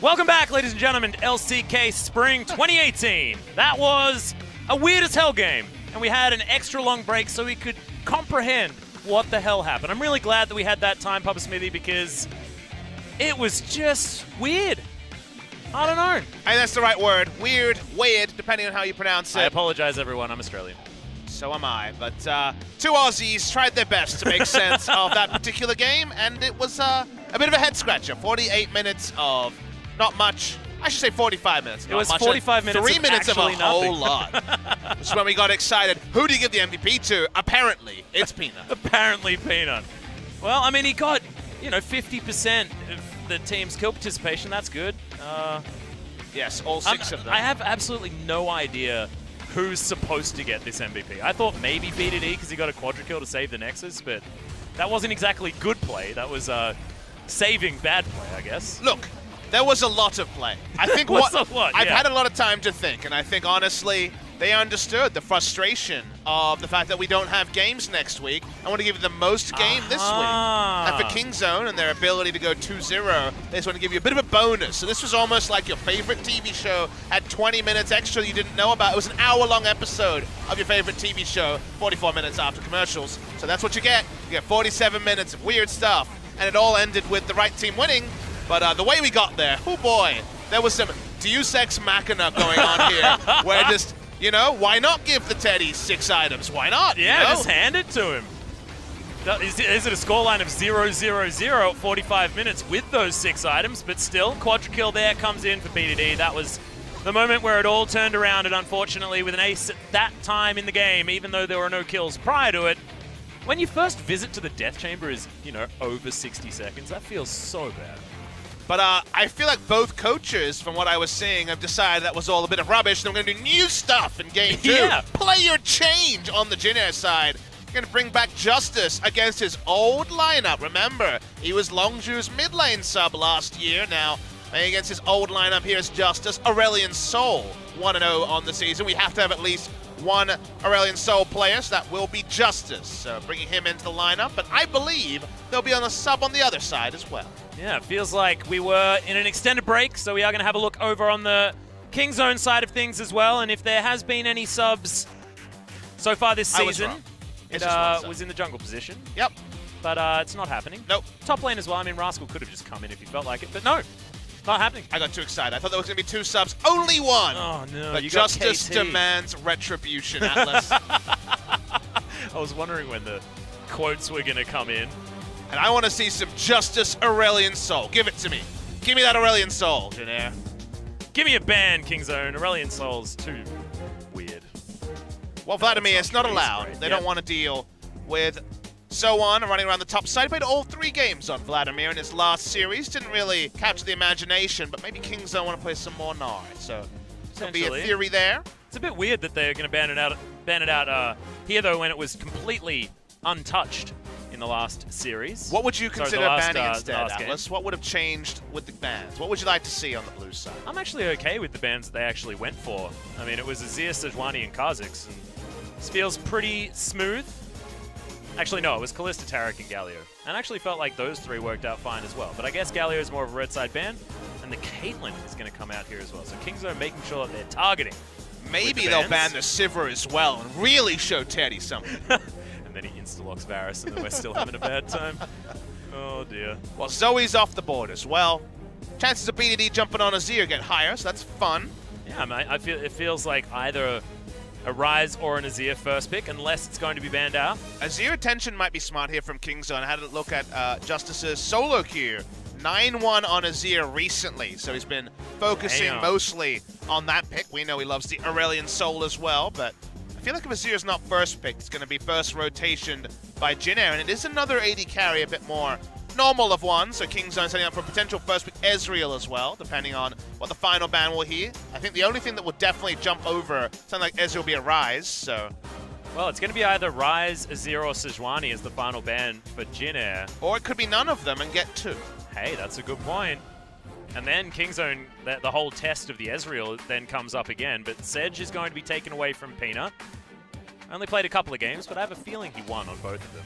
Welcome back, ladies and gentlemen, to LCK Spring 2018. That was a weird as hell game, and we had an extra long break so we could comprehend what the hell happened. I'm really glad that we had that time, Papa Smithy, because it was just weird. I don't know. Hey, that's the right word. Weird, depending on how you pronounce it. I apologize, everyone. I'm Australian. So am I. But two Aussies tried their best to make sense of that particular game, and it was a bit of a head-scratcher. 48 minutes of not much. I should say 45 minutes. It was 45 minutes 3 minutes of a nothing. whole lot. Which is when we got excited. Who do you give the MVP to? Apparently, it's Peanut. Apparently Peanut. Well, I mean, he got, 50% of the team's kill participation. That's good. Yes, all 6 of them. I have absolutely no idea who's supposed to get this MVP. I thought maybe BDD because he got a quadra kill to save the Nexus, but that wasn't exactly good play. That was saving bad play, I guess. Look, there was a lot of play. I think I've had a lot of time to think, and I think honestly they understood the frustration of the fact that we don't have games next week. I want to give you the most game this week. And for Kingzone and their ability to go 2-0, they just want to give you a bit of a bonus. So this was almost like your favorite TV show had 20 minutes extra you didn't know about. It was an hour-long episode of your favorite TV show, 44 minutes after commercials. So that's what you get. You get 47 minutes of weird stuff. And it all ended with the right team winning. But the way we got there, oh boy, there was some Deus Ex Machina going on here, where just, why not give the Teddy 6 items? Why not? Yeah, just hand it to him. Is it a scoreline of 0-0-0 at 45 minutes with those 6 items? But still, quadra kill there comes in for BDD. That was the moment where it all turned around, and unfortunately, with an ace at that time in the game, even though there were no kills prior to it, when your first visit to the death chamber is, over 60 seconds, that feels so bad. But I feel like both coaches, from what I was seeing, have decided that was all a bit of rubbish, and we're going to do new stuff in Game 2. Yeah. Player change on the Jin Air side. We're going to bring back Justice against his old lineup. Remember, he was Longju's mid lane sub last year. Now, playing against his old lineup, here's Justice. Aurelion Sol, 1-0 on the season. We have to have at least one Aurelion Sol player, so that will be Justice. So bringing him into the lineup, but I believe they'll be on the sub on the other side as well. Yeah, it feels like we were in an extended break, so we are going to have a look over on the Kingzone side of things as well. And if there has been any subs so far this season, it was in the jungle position. Yep. But it's not happening. Nope. Top lane as well. I mean, Rascal could have just come in if he felt like it, but no, not happening. I got too excited. I thought there was going to be 2 subs. Only 1! Oh, no. But You got Justice KT. demands retribution, Atlas. I was wondering when the quotes were going to come in. And I want to see some Justice Aurelion Sol. Give it to me. Give me that Aurelion Sol, Jin Air. Give me a ban, Kingzone. Aurelion Sol's too weird. Well, Vladimir, it's not allowed. Great. They don't want to deal with So-On running around the top side. He played all 3 games on Vladimir in his last series. Didn't really capture the imagination, but maybe Kingzone want to play some more Nard. So there'll be a theory there. It's a bit weird that they're going to ban it out here, though, when it was completely untouched in the last series. What would you consider banning instead, Atlas? Game. What would have changed with the bans? What would you like to see on the blue side? I'm actually okay with the bans that they actually went for. I mean, it was Azir, Sejuani, and Kha'Zix, and this feels pretty smooth. Actually, no, it was Kalista, Taric, and Galio. And I actually felt like those 3 worked out fine as well. But I guess Galio is more of a red side ban, and the Caitlyn is going to come out here as well. So Kingzone making sure that they're targeting. Maybe they'll ban the Sivir as well and really show Teddy something. And then he insta-locks Varus, and then we're still having a bad time. Oh, dear. Well, Zoe's off the board as well. Chances of BDD jumping on Azir get higher, so that's fun. Yeah, I feel it feels like either a Ryze or an Azir first pick, unless it's going to be banned out. Azir attention might be smart here from Kingzone. I had a look at Justice's solo queue. 9-1 on Azir recently, so he's been focusing mostly on that pick. We know he loves the Aurelion Sol as well, but I feel like if Azir's not first picked, it's going to be first rotationed by Jin Air, and it is another AD carry, a bit more normal of one, so Kingzone setting up for potential first pick Ezreal as well, depending on what the final ban will be. I think the only thing that will definitely jump over, something like Ezreal will be a Ryze, so... Well, it's going to be either Ryze, Azir, or Sejuani as the final ban for Jin Air. Or it could be none of them and get 2. Hey, that's a good point. And then Kingzone, the whole test of the Ezreal then comes up again, but Sedge is going to be taken away from Peanut. Only played a couple of games, but I have a feeling he won on both of them.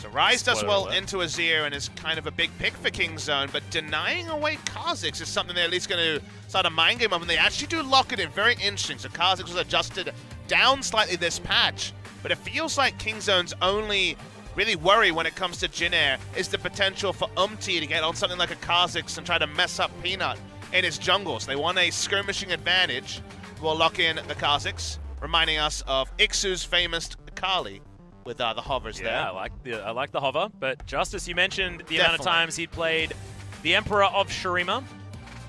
So Rise does well into Azir and is kind of a big pick for Kingzone, but denying away Kha'Zix is something they're at least going to start a mind game of, and they actually do lock it in. Very interesting. So Kha'Zix was adjusted down slightly this patch, but it feels like Kingzone's only really worry when it comes to Jin Air is the potential for Umti to get on something like a Kha'Zix and try to mess up Peanut in his jungle. So they want a skirmishing advantage. We'll lock in the Kha'Zix, reminding us of Ixu's famous Akali with the hovers there. Yeah, I like the hover, but Justice, you mentioned the amount of times he'd played the Emperor of Shurima.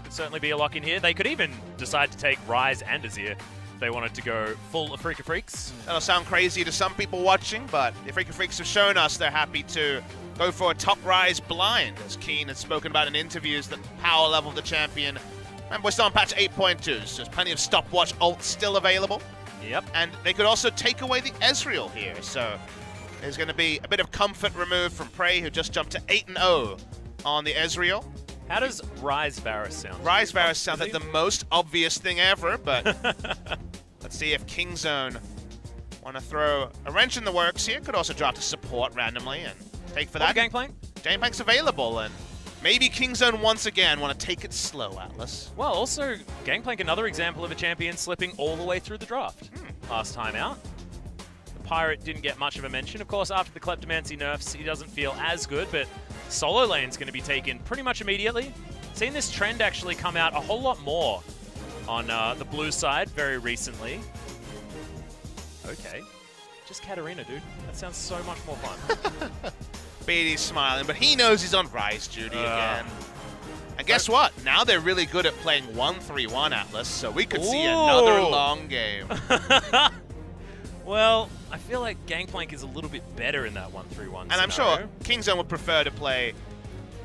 Could certainly be a lock in here. They could even decide to take Rise and Azir if they wanted to go full Afrika Freaks. That'll sound crazy to some people watching, but the Afrika Freaks have shown us they're happy to go for a top Rise blind, as Keen has spoken about in interviews, the power level of the champion. Remember, we're still on patch 8.2, so there's plenty of stopwatch ults still available. Yep. And they could also take away the Ezreal here, so there's going to be a bit of comfort removed from Prey, who just jumped to 8-0 on the Ezreal. How does Rise Varus sound? Rise Varus sounds like the most obvious thing ever, but let's see if Kingzone want to throw a wrench in the works here. Could also drop to support randomly and take for that. Gangplank? Gangplank's available, and maybe Kingzone once again want to take it slow, Atlas. Well, also, Gangplank, another example of a champion slipping all the way through the draft. Last time out. The Pirate didn't get much of a mention. Of course, after the Kleptomancy nerfs, he doesn't feel as good, but solo lane's going to be taken pretty much immediately. Seen this trend actually come out a whole lot more on the blue side very recently. Okay. Just Katarina, dude. That sounds so much more fun. Beatty's smiling, but he knows he's on Rise duty again. And guess what? Now they're really good at playing 1-3-1 Atlas, so we could see another long game. Well, I feel like Gangplank is a little bit better in that 1-3-1 And I'm sure Kingzone would prefer to play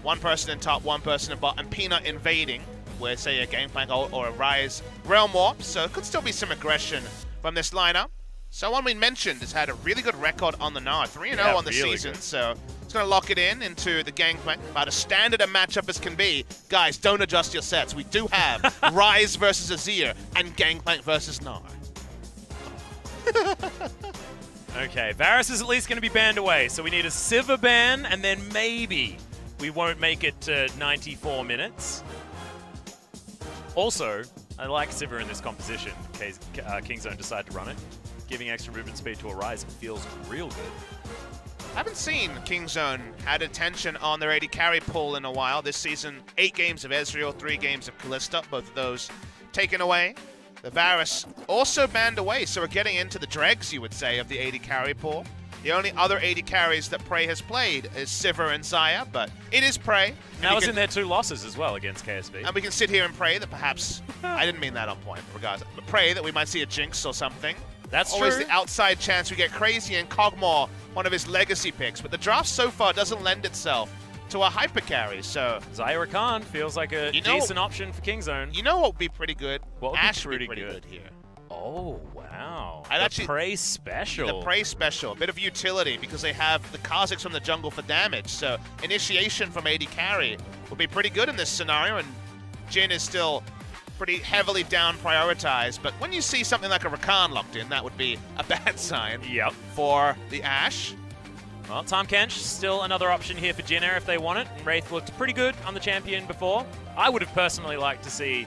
one person in top, one person in bot, and Peanut invading, where, say, a Gangplank or a Rise Realm Warp, so it could still be some aggression from this lineup. Someone we mentioned has had a really good record on the Gnar, 3-0 on the season, so it's going to lock it in into the Gangplank. About as standard a matchup as can be. Guys, don't adjust your sets. We do have Rise versus Azir and Gangplank versus Gnar. Okay, Varus is at least going to be banned away, so we need a Sivir ban, and then maybe we won't make it to 94 minutes. Also, I like Sivir in this composition in case Kingzone decide to run it. Giving extra movement speed to a Rise feels real good. I haven't seen Kingzone add attention on their AD carry pull in a while. This season, 8 games of Ezreal, 3 games of Kalista, both of those taken away. The Varus also banned away, so we're getting into the dregs, you would say, of the AD carry pool. The only other AD carries that Prey has played is Sivir and Xayah, but it is Prey. That was in their 2 losses as well against KSB. And we can sit here and pray that perhaps, I didn't mean that on point, regardless, but pray that we might see a Jinx or something. That's always true. The outside chance we get crazy and Kog'Maw, one of his legacy picks, but the draft so far doesn't lend itself to a hyper carry, so Xayah Khan feels like a decent option for Kingzone. You know what would be pretty good? What would Ashe be pretty good here. Oh, wow. The Prey special. The Prey special. A bit of utility because they have the Kha'Zix from the jungle for damage. So initiation from AD carry would be pretty good in this scenario. And Jhin is still pretty heavily down prioritized. But when you see something like a Rakan locked in, that would be a bad sign for the Ashe. Well, Tahm Kench, still another option here for Jhin Air if they want it. Wraith looked pretty good on the champion before. I would have personally liked to see...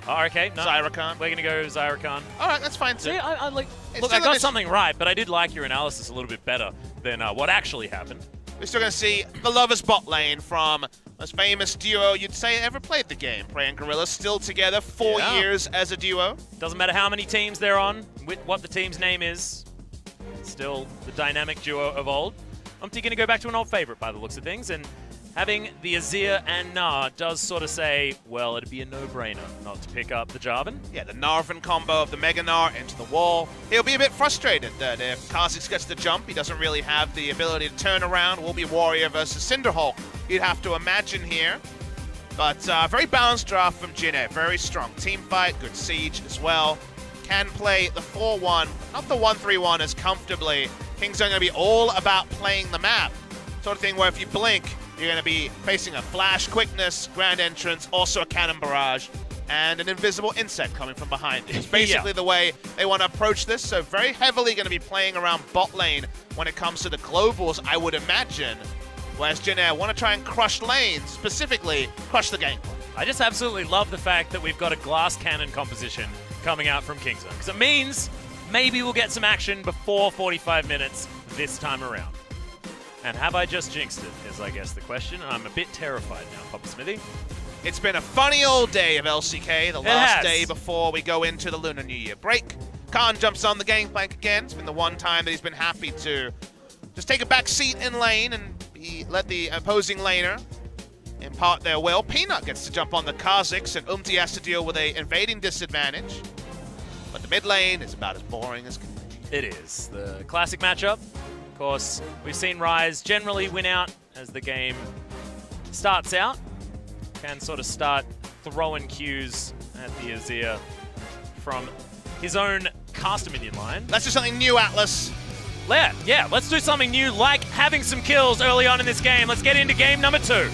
Oh, okay, no. Xayah Khan. We're going to go Xayah Khan. All right, that's fine, too. See, look, I got something right, but I did like your analysis a little bit better than what actually happened. We're still going to see the Lovers bot lane from most famous duo you'd say ever played the game. Prey and Gorilla still together, 4 years as a duo. Doesn't matter how many teams they're on, what the team's name is. Still the dynamic duo of old. Umti going to go back to an old favorite by the looks of things, and having the Azir and Gnar does sort of say, well, it'd be a no-brainer not to pick up the Jarvan. Yeah, the Narvan combo of the Mega Gnar into the wall. He'll be a bit frustrated that if Kha'Zix gets the jump, he doesn't really have the ability to turn around. Will be Warrior versus Cinderhulk, you'd have to imagine here. But very balanced draft from Jhin Air. Very strong team fight, good siege as well. Can play the 4-1, not the 1-3-1 as comfortably. Kingzone going to be all about playing the map. Sort of thing where if you blink, you're going to be facing a flash, quickness, grand entrance, also a cannon barrage, and an invisible insect coming from behind it. It's basically the way they want to approach this, so very heavily going to be playing around bot lane when it comes to the globals, I would imagine. Whereas Jin Air want to try and crush lanes, specifically crush the game. I just absolutely love the fact that we've got a glass cannon composition coming out from Kingzone, because it means maybe we'll get some action before 45 minutes this time around. And have I just jinxed it, is I guess the question. I'm a bit terrified now, Papa Smithy. It's been a funny old day of LCK, the last day before we go into the Lunar New Year break. Khan jumps on the gangplank again. It's been the one time that he's been happy to just take a back seat in lane and let the opposing laner impart their will. Peanut gets to jump on the Kha'Zix, and Umti has to deal with an invading disadvantage. But the mid lane is about as boring as can be. It is. The classic matchup. Of course, we've seen Rise generally win out as the game starts out. Can sort of start throwing cues at the Azir from his own caster minion line. Let's do something new, Atlas. Yeah, let's do something new, like having some kills early on in this game. Let's get into game number 2.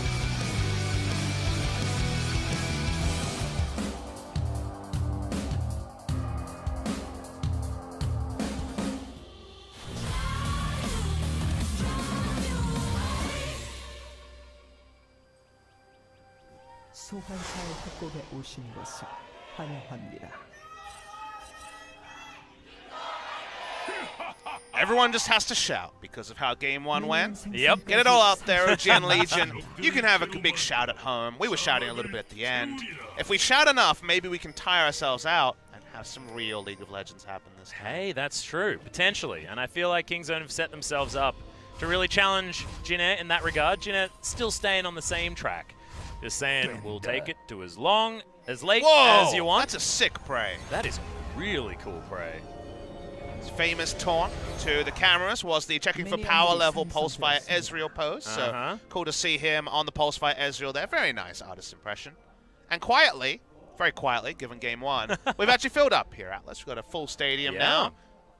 소환사의 협곡에 오신 것을 환영합니다. Everyone just has to shout because of how game 1 went. Yep. Get it all out there, OGN Legion. You can have a big shout at home. We were shouting a little bit at the end. If we shout enough, maybe we can tire ourselves out and have some real League of Legends happen this time. Hey, that's true, potentially. And I feel like Kingzone have set themselves up to really challenge Jin Air in that regard. Jin Air still staying on the same track. Just saying, we'll take it to as late as you want. That's a sick prey. That is really cool prey. His famous taunt to the cameras was the checking for power level Pulse via Ezreal pose. So cool to see him on the Pulse via Ezreal there. Very nice artist impression. And quietly, very quietly, given game 1, we've actually filled up here, Atlas. We've got a full stadium now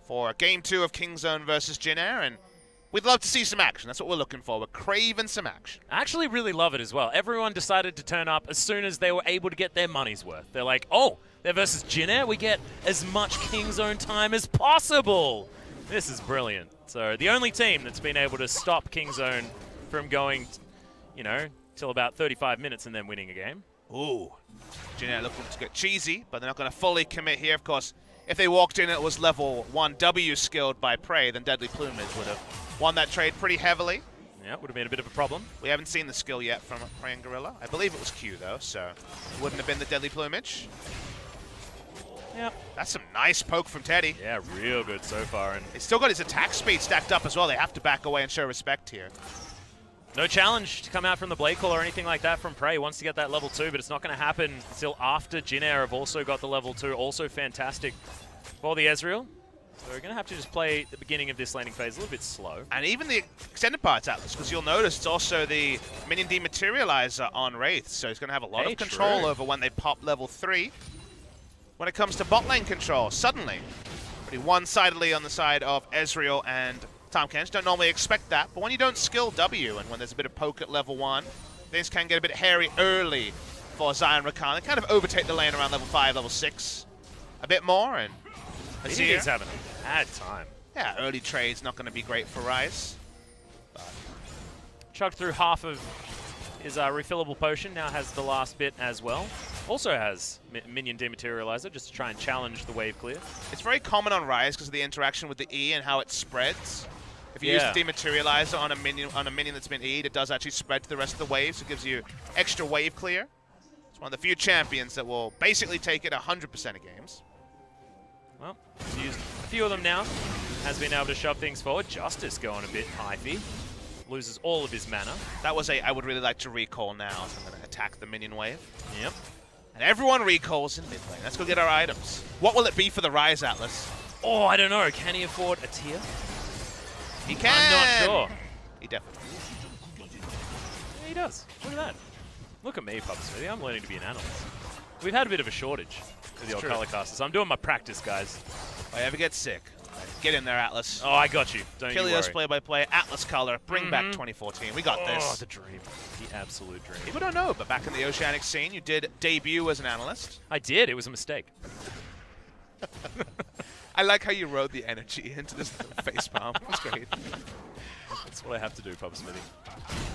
for game 2 of Kingzone versus Jin Air, and we'd love to see some action. That's what we're looking for. We're craving some action. I actually really love it as well. Everyone decided to turn up as soon as they were able to get their money's worth. They're like, oh, they're versus Jin Air. We get as much Kingzone time as possible. This is brilliant. So the only team that's been able to stop Kingzone from going, till about 35 minutes and then winning a game. Ooh. Jin Air looking to get cheesy, but they're not going to fully commit here. Of course, if they walked in, it was level 1 W skilled by Prey, then Deadly Plumage would have won that trade pretty heavily. Yeah, it would have been a bit of a problem. We haven't seen the skill yet from Prey and Gorilla. I believe it was Q, though, so it wouldn't have been the Deadly Plumage. Yep. That's some nice poke from Teddy. Yeah, real good so far. And he's still got his attack speed stacked up as well. They have to back away and show respect here. No challenge to come out from the Blade Call or anything like that from Prey. Wants to get that level 2, but it's not going to happen until after Jin Air have also got the level 2. Also fantastic for the Ezreal. So we're going to have to just play the beginning of this laning phase a little bit slow. And even the extended parts, Atlas, because you'll notice it's also the minion dematerializer on Wraith, so he's going to have a lot of control over when they pop level 3. When it comes to bot lane control, suddenly, pretty one-sidedly on the side of Ezreal and Tahm Kench. Don't normally expect that, but when you don't skill W and when there's a bit of poke at level 1, things can get a bit hairy early for Zion Rakan. They kind of overtake the lane around level 5, level 6 a bit more, and He's having a bad time. Yeah, early trade's not going to be great for Rise. But chugged through half of his refillable potion, now has the last bit as well. Also has minion dematerializer just to try and challenge the wave clear. It's very common on Rise because of the interaction with the E and how it spreads. If you use the dematerializer on a minion that's been E'd, it does actually spread to the rest of the waves, so it gives you extra wave clear. It's one of the few champions that will basically take it 100% of games. Well, he's used a few of them now. Has been able to shove things forward. Justice going a bit hyphy. Loses all of his mana. That was I would really like to recall now, so I'm going to attack the minion wave. Yep. And everyone recalls in mid lane. Let's go get our items. What will it be for the Rise, Atlas? Oh, I don't know. Can he afford a tier? He can! I'm not sure. He definitely Yeah, he does. Look at that. Look at me, Papa Smithy. I'm learning to be an analyst. We've had a bit of a shortage with the old color casters. So I'm doing my practice, guys. If I ever get sick, Get in there, Atlas. Oh, I got you. Don't you worry. Kilios play-by-play, Atlas color, bring back 2014. We got this. Oh, the dream. The absolute dream. People don't know, but back in the Oceanic scene, you did debut as an analyst. I did. It was a mistake. I like how you rode the energy into this facepalm. That's great. That's what I have to do, Pub Smithy.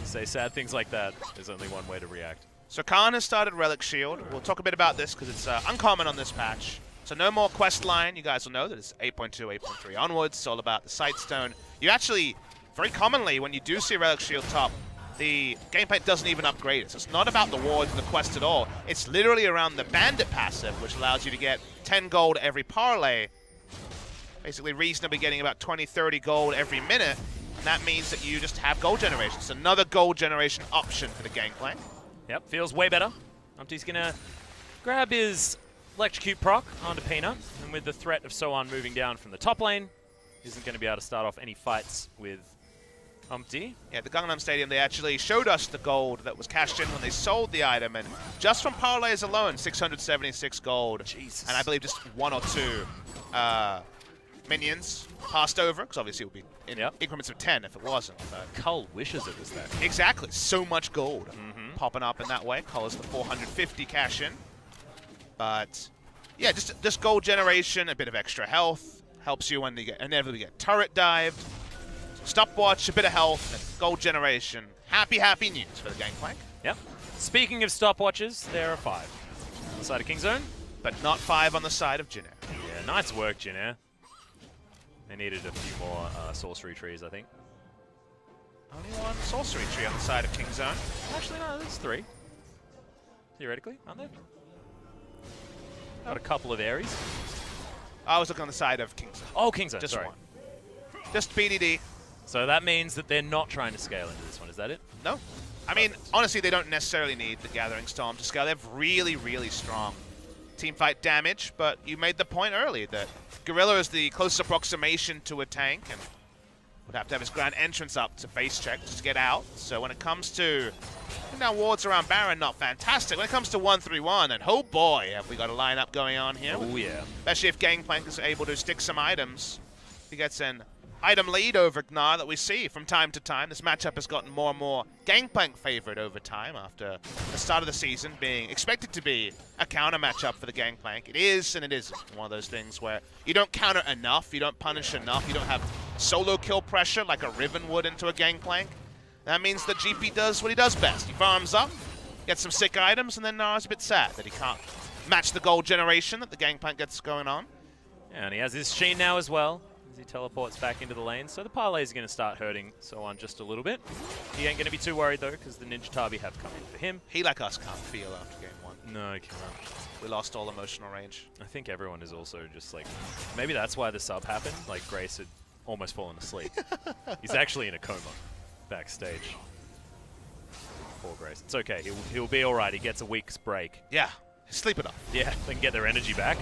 Say sad things like that. There's only one way to react. So Khan has started Relic Shield. We'll talk a bit about this because it's uncommon on this patch. So no more quest line. You guys will know that it's 8.2, 8.3 onwards. It's all about the Sightstone. You actually, very commonly, when you do see Relic Shield top, the gameplay doesn't even upgrade it. So it's not about the wards and the quest at all. It's literally around the Bandit passive, which allows you to get 10 gold every parlay. Basically reasonably getting about 20, 30 gold every minute. And that means that you just have gold generation. It's another gold generation option for the gameplay. Yep, feels way better. Umpty's going to grab his Electrocute proc onto Peanut, and with the threat of Soan moving down from the top lane, isn't going to be able to start off any fights with Umpty. Yeah, the Gangnam Stadium, they actually showed us the gold that was cashed in when they sold the item, and just from parlays alone, 676 gold. Jesus. And I believe just 1 or 2 minions passed over, because obviously it would be in increments of 10 if it wasn't. But Cull wishes it was that. Exactly, so much gold popping up in that way. Cull is the 450 cash in. But yeah, just gold generation, a bit of extra health, helps you when you inevitably get turret dived. Stopwatch, a bit of health, and gold generation. Happy, happy news for the Gangplank. Yep. Speaking of stopwatches, there are 5 on the side of Kingzone. But not 5 on the side of Jin Air. Yeah, nice work, Jin Air. They needed a few more sorcery trees, I think. Only 1 sorcery tree on the side of Kingzone. Actually, no, there's 3. Theoretically, aren't there? Got a couple of Aries. I was looking on the side of Kingzone. Oh, Kingzone, just sorry. 1. Just BDD. So that means that they're not trying to scale into this one, is that it? No. I mean, honestly, they don't necessarily need the Gathering Storm to scale. They have really, really strong teamfight damage, but you made the point early that Gorilla is the closest approximation to a tank and would have to have his grand entrance up to face check just to get out. So when it comes to now wards around Baron, not fantastic. When it comes to 1-3-1, and oh boy, have we got a lineup going on here. Oh yeah. Especially if Gangplank is able to stick some items. He gets an item lead over Gnar that we see from time to time. This matchup has gotten more and more Gangplank favored over time after the start of the season being expected to be a counter matchup for the Gangplank. It is and it isn't. One of those things where you don't counter enough, you don't punish enough, you don't have solo kill pressure like a Riven would into a Gangplank. That means that GP does what he does best. He farms up, gets some sick items, and then Nara's a bit sad that he can't match the gold generation that the Gangplank gets going on. Yeah, and he has his Sheen now as well, as he teleports back into the lane. So the parlays are going to start hurting Soan just a little bit. He ain't going to be too worried, though, because the Ninja Tabi have come in for him. He, like us, can't feel after game 1. No, he cannot. We lost all emotional range. I think everyone is also just like... Maybe that's why the sub happened. Like, Grace had almost fallen asleep. He's actually in a coma backstage. Poor Grace. It's okay. He'll be all right. He gets a week's break. Yeah. Sleep it up. Yeah, they can get their energy back.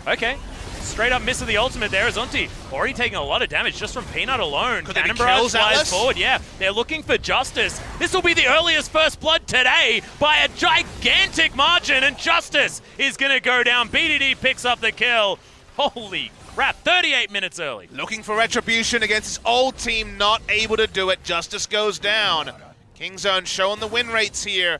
Okay. Straight up miss of the ultimate there is Unti. Already taking a lot of damage just from Peanut alone. Cannon Barrage flies forward. Yeah, they're looking for Justice. This will be the earliest first blood today by a gigantic margin, and Justice is going to go down. BDD picks up the kill. Holy crap, 38 minutes early. Looking for retribution against his old team, not able to do it. Justice goes down. Kingzone showing the win rates here.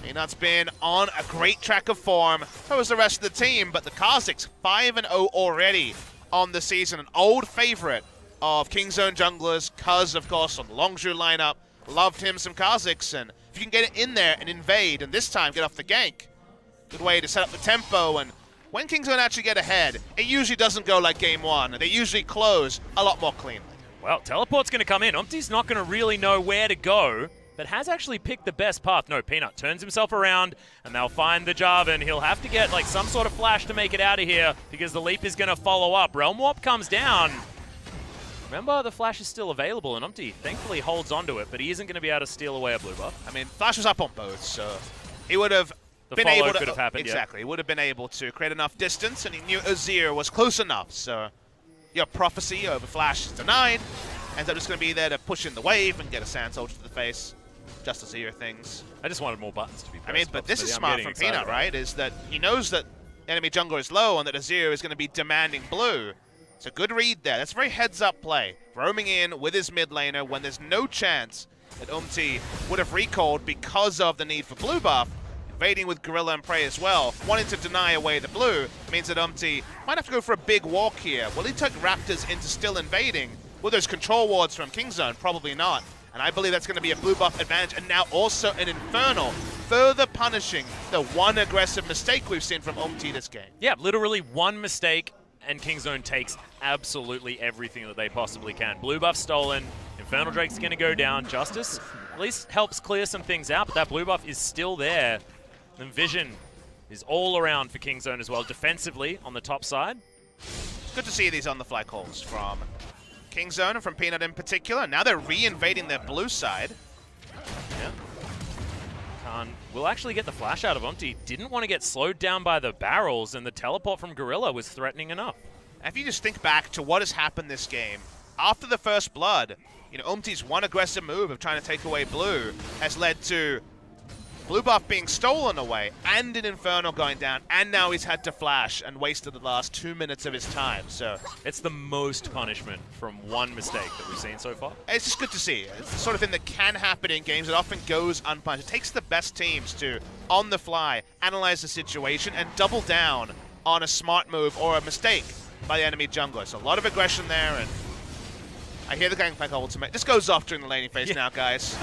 Peanut's been on a great track of form. So is the rest of the team, but the Kazakhs 5-0 already on the season. An old favorite of Kingzone junglers, Kuz, of course, on the Longzhu lineup. Loved him some Kazakhs, and if you can get it in there and invade, and this time get off the gank, good way to set up the tempo. And when Kingzone actually get ahead, it usually doesn't go like game 1. They usually close a lot more cleanly. Well, teleport's going to come in. Umpty's not going to really know where to go, but has actually picked the best path. No, Peanut turns himself around, and they'll find the Jarvan. He'll have to get like some sort of flash to make it out of here, because the leap is going to follow up. Realm Warp comes down. Remember, the flash is still available, and Umpty thankfully holds onto it, but he isn't going to be able to steal away a blue buff. I mean, flash was up on both, so he would have been able to... could have happened, exactly, he would have been able to create enough distance, and he knew Azir was close enough, so your prophecy over flash is denied. Ends up just going to be there to push in the wave and get a Sand Soldier to the face. Just Azir things. I just wanted more buttons to be pressed. I mean, but this is smart from Peanut, right? Is that he knows that enemy jungler is low and that Azir is going to be demanding blue. It's a good read there. That's a very heads-up play. Roaming in with his mid laner when there's no chance that would have recalled because of the need for blue buff. Invading with Gorilla and Prey as well, wanting to deny away the blue, means that might have to go for a big walk here. Will he take Raptors into still invading? Will those control wards from Kingzone? Probably not. And I believe that's going to be a blue buff advantage, and now also an Infernal, further punishing the one aggressive mistake we've seen from this game. Yeah, literally one mistake, and Kingzone takes absolutely everything that they possibly can. Blue buff stolen, Infernal Drake's going to go down. Justice at least helps clear some things out, but that blue buff is still there. And vision is all around for Kingzone as well, defensively on the top side. It's good to see these on-the-fly calls from Kingzone and from Peanut in particular. Now they're re-invading their blue side. Yeah. Khan will actually get the flash out of Didn't want to get slowed down by the barrels, and the teleport from Gorilla was threatening enough. And if you just think back to what has happened this game, after the first blood, you know, one aggressive move of trying to take away blue has led to blue buff being stolen away, and an Infernal going down, and now he's had to flash and wasted the last 2 minutes of his time, so... It's the most punishment from one mistake that we've seen so far. It's just good to see. It's the sort of thing that can happen in games. It often goes unpunished. It takes the best teams to, on the fly, analyze the situation and double down on a smart move or a mistake by the enemy jungler. So a lot of aggression there, and I hear the Gangplank ultimate. This goes off during the laning phase now, guys.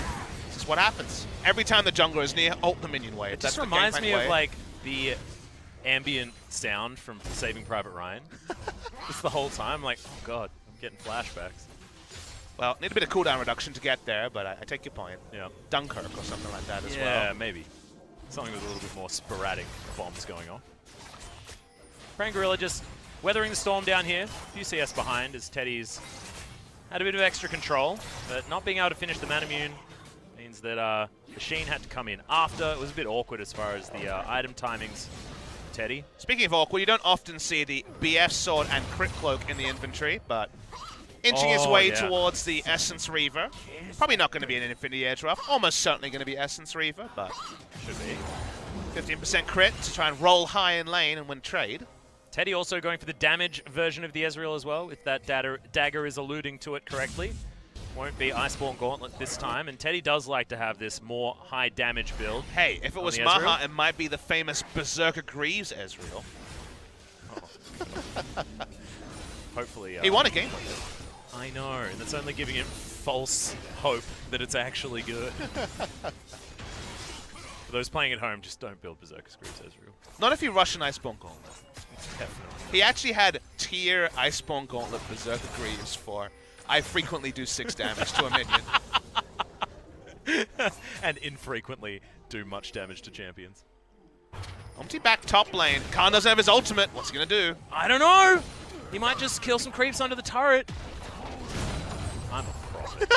This is what happens. Every time the jungler is near, ult the minion wave. It just reminds me of like the ambient sound from Saving Private Ryan. Just the whole time, like, oh god, I'm getting flashbacks. Well, need a bit of cooldown reduction to get there, but I take your point. Yeah. Dunkirk or something like that as well. Yeah, maybe. Something with a little bit more sporadic bombs going on. Praying Gorilla just weathering the storm down here. A few CS behind as Teddy's had a bit of extra control, but not being able to finish the Manamune means that Machine had to come in after. It was a bit awkward as far as the item timings for Teddy. Speaking of awkward, you don't often see the BF Sword and Crit Cloak in the inventory, but inching his way towards the Essence Reaver. Probably not going to be an Infinity Edge Ruff. Almost certainly going to be Essence Reaver, but should be. 15% crit to try and roll high in lane and win trade. Teddy also going for the damage version of the Ezreal as well, if that dagger is alluding to it correctly. Won't be Iceborne Gauntlet this time, and Teddy does like to have this more high damage build. Hey, if it was Maha, it might be the famous Berserker Greaves Ezreal. Oh. Hopefully. He won a game with it. I know, and that's only giving him false hope that it's actually good. For those playing at home, just don't build Berserker Greaves Ezreal. Not if you rush an Iceborne Gauntlet. Definitely. He actually had tier Iceborne Gauntlet Berserker Greaves for I frequently do 6 damage to a minion. And infrequently do much damage to champions. Back top lane. Khan doesn't have his ultimate. What's he going to do? I don't know. He might just kill some creeps under the turret. I'm a prophet.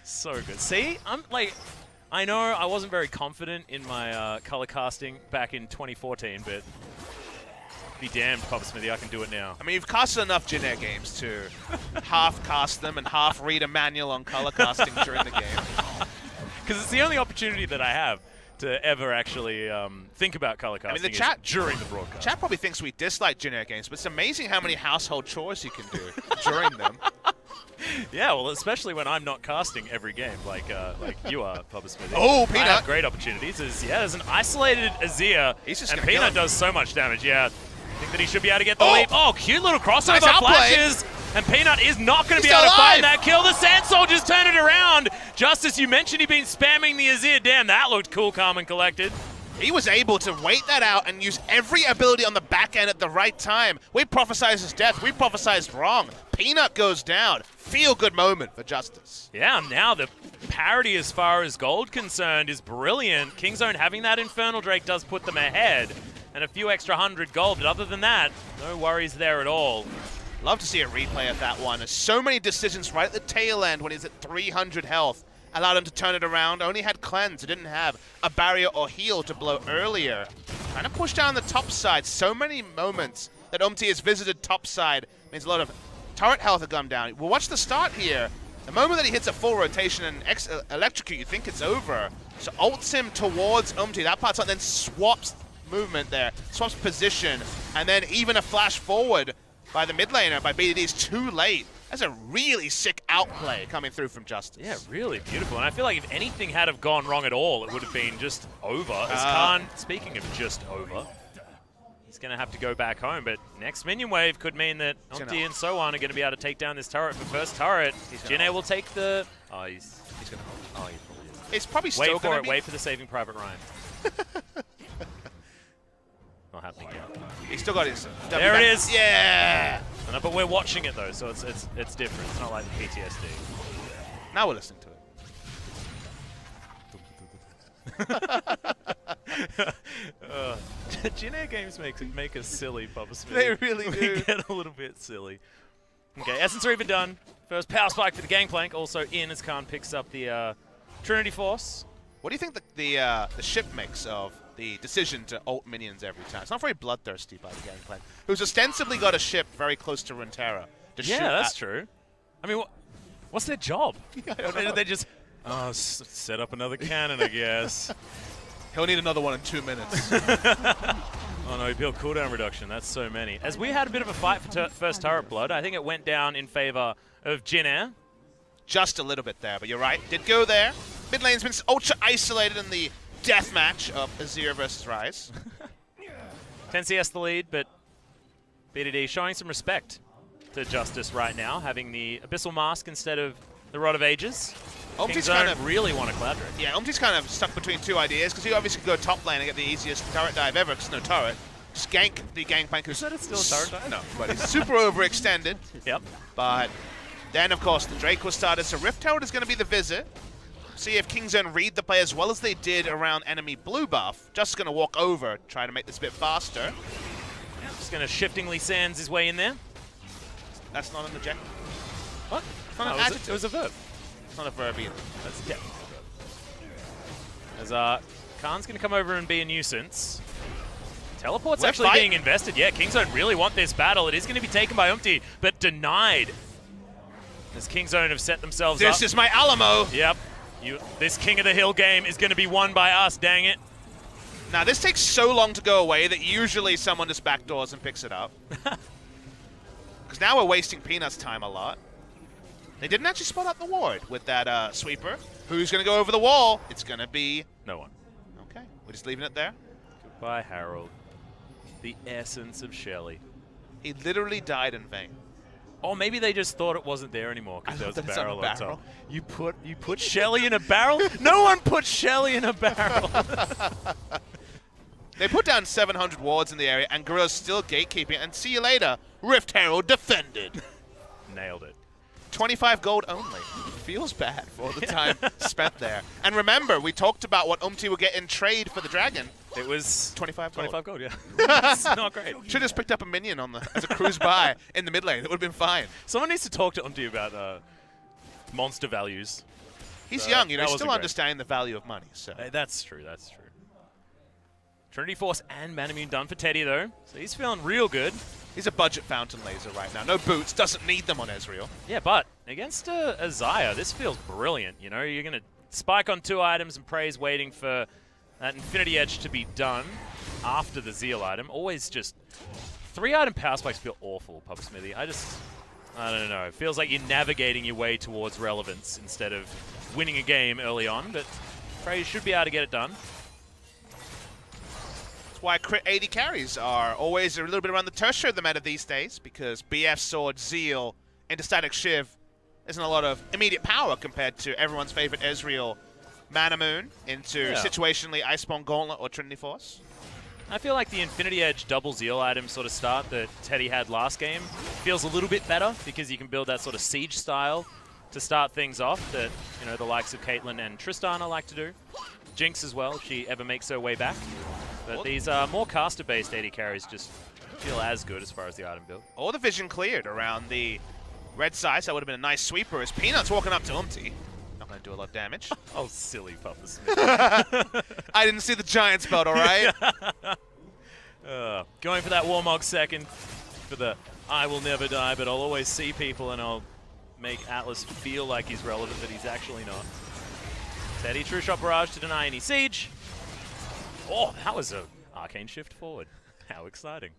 So good. See? I'm like, I know I wasn't very confident in my color casting back in 2014, but be damned, Papa Smithy, I can do it now. I mean, you've casted enough Jin Air games to half cast them and half read a manual on color casting during the game. Because it's the only opportunity that I have to ever actually think about color casting. I mean, the chat during the broadcast. Chat probably thinks we dislike Jin Air games, but it's amazing how many household chores you can do during them. Yeah, well, especially when I'm not casting every game like you are, Papa Smithy. Oh, Peanut! I have great opportunities. There's an isolated Azir, and Peanut does so much damage. Yeah. I think that he should be able to get the leap. Oh, cute little crossover flashes. And Peanut is not going to be able to find that kill. The Sand Soldiers turn it around. Justice, you mentioned he'd been spamming the Azir. Damn, that looked cool, calm and collected. He was able to wait that out and use every ability on the back end at the right time. We prophesized his death. We prophesized wrong. Peanut goes down. Feel-good moment for Justice. Yeah, now the parity as far as gold concerned is brilliant. Kingzone having that Infernal Drake does put them ahead. And a few extra 100 gold, but other than that, no worries there at all. Love to see a replay of that one. There's so many decisions right at the tail end when he's at 300 health. Allowed him to turn it around. Only had cleanse. It didn't have a barrier or heal to blow earlier. Trying to push down the top side. So many moments that has visited top side means a lot of turret health have come down. We'll watch the start here. The moment that he hits a full rotation and electrocute, you think it's over. So ults him towards That part's on, then swaps movement there, swaps position, and then even a flash forward by the mid laner, by BDD's too late. That's a really sick outplay coming through from Justice. Yeah, really beautiful. And I feel like if anything had have gone wrong at all, it would have been just over. As Khan, speaking of just over, he's going to have to go back home. But next minion wave could mean that Umpty and so on are going to be able to take down this turret. For first turret, Jinne will take the... Oh, he's going to hold. Oh, he probably is. It's probably still going to be... Wait for the Saving Private Ryan. Not happening yet. He's still got his... There it is! Yeah! No, but we're watching it though, so it's different. It's not like the PTSD. Now we're listening to it. Jinne games make us silly, Papa Smith. They really do. We get a little bit silly. Okay, Essence Reaver done. First power spike for the Gangplank. Also in as Khan picks up the Trinity Force. What do you think the ship mix of the decision to ult minions every time? It's not very bloodthirsty by the Gangplank, who's ostensibly got a ship very close to Runeterra. Yeah, that's true. I mean, what's their job? Yeah, they just set up another cannon, I guess. He'll need another one in 2 minutes. Oh no, he built cooldown reduction. That's so many. As we had a bit of a fight for first turret blood, I think it went down in favor of Jinne. Just a little bit there, but you're right. Did go there. Mid lane's been ultra isolated in the deathmatch of Azir versus Ryze. 10 CS the lead, but BDD showing some respect to Justice right now, having the Abyssal Mask instead of the Rod of Ages. Umty's kind of really want a Cloud Drake. Yeah, Umty's kind of stuck between two ideas, because he obviously could go top lane and get the easiest turret dive ever, because no turret. Just gank the Gangplank, who's... Is that still a turret dive? No, but he's super overextended. Yep. But then, of course, the Drake was started, so Rift Herald is going to be the visit. See if Kingzone read the play as well as they did around enemy blue buff. Just going to walk over, try to make this a bit faster. Yep. Just going to shiftingly sands his way in there. That's not an adjective. What? It's not an adjective. It was a verb. It's not a verb either. That's definitely a verb. As Khan's going to come over and be a nuisance. Teleport's actually being invested. Yeah, Kingzone really want this battle. It is going to be taken by Umpty, but denied. As Kingzone have set themselves up. This is my Alamo. Yep. This King of the Hill game is going to be won by us, dang it. Now, this takes so long to go away that usually someone just backdoors and picks it up. Because now we're wasting Peanut's time a lot. They didn't actually spot out the ward with that sweeper. Who's going to go over the wall? It's going to be... no one. Okay, we're just leaving it there. Goodbye, Harold. The essence of Shelly. He literally died in vain. Or maybe they just thought it wasn't there anymore because there was a barrel on top. You put Shelly in a barrel? No one put Shelly in a barrel. They put down 700 wards in the area, and Gorilla's still gatekeeping. And see you later, Rift Herald defended. Nailed it. 25 gold only. Feels bad for all the time spent there. And remember, we talked about what Umpty would get in trade for the dragon. It was 25 gold. 25 gold, yeah. It's not great. Should have just picked up a minion on as a cruise by in the mid lane. It would have been fine. Someone needs to talk to Umpty about monster values. He's young, you know, he's still understanding the value of money. So that's true, that's true. Trinity Force and Manamune done for Teddy, though. So he's feeling real good. He's a budget fountain laser right now. No boots, doesn't need them on Ezreal. Yeah, but against Xayah, this feels brilliant. You know, you're going to spike on 2 items and Praise waiting for that Infinity Edge to be done after the Zeal item. Always just 3-item power spikes feel awful, Papa Smithy. I don't know. It feels like you're navigating your way towards relevance instead of winning a game early on, but Praise should be able to get it done. Why crit 80 carries are always a little bit around the tertiary of the meta these days, because BF Sword, Zeal, into Static Shiv isn't a lot of immediate power compared to everyone's favorite Ezreal Manamune into situationally Iceborne Gauntlet or Trinity Force. I feel like the Infinity Edge double Zeal item sort of start that Teddy had last game feels a little bit better because you can build that sort of siege style to start things off that, you know, the likes of Caitlyn and Tristana like to do. Jinx as well, if she ever makes her way back. But these more caster-based AD carries just feel as good as far as the item build. All the vision cleared around the red side, so that would have been a nice sweeper as Peanut's walking up to Umpty. Not going to do a lot of damage. Oh, silly Papa Smith. I didn't see the Giant's belt, all right? Going for that Warmog second for the I will never die, but I'll always see people and I'll make Atlas feel like he's relevant, but he's actually not. Teddy, True Shot Barrage to deny any siege. Oh, that was a arcane shift forward. How exciting.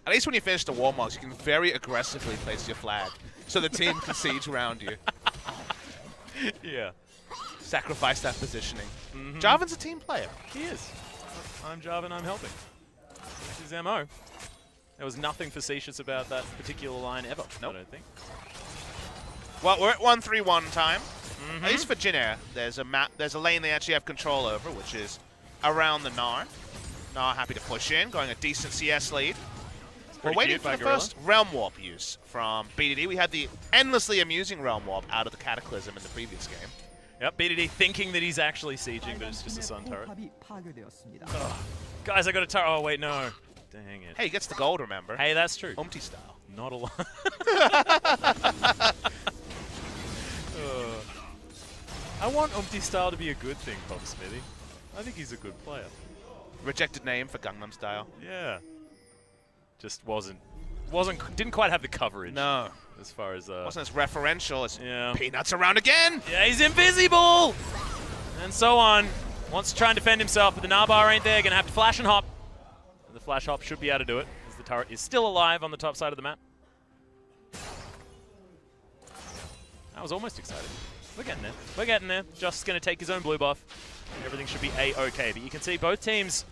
At least when you finish the warm-ups, you can very aggressively place your flag so the team can siege around you. Yeah. Sacrifice that positioning. Jarvan's a team player. He is. I'm Jarvan, I'm helping. This is MO. There was nothing facetious about that particular line ever, I don't think. Well, we're at 1-3-1 time. At least for Jin Air, there's a lane they actually have control over, which is around the Gnar. Gnar happy to push in, going a decent CS lead. We're waiting for the first Realm Warp use from BDD. We had the endlessly amusing Realm Warp out of the Cataclysm in the previous game. Yep, BDD thinking that he's actually sieging, but it's just a sun turret. Guys, I got a turret. Oh, wait, no. Dang it. Hey, he gets the gold, remember? Hey, that's true. Umpty style. Not a lot. I want Umpty style to be a good thing, Pop Smithy. I think he's a good player. Rejected name for Gangnam Style. Yeah. Just didn't quite have the coverage. No. As far as wasn't as referential as Peanuts around again. Yeah, he's invisible. And so on. Wants to try and defend himself, but the Narbar ain't there. Gonna have to flash and hop. The flash hop should be able to do it, as the turret is still alive on the top side of the map. That was almost exciting. We're getting there. We're getting there. Just gonna take his own blue buff. Everything should be A-okay. But you can see both teams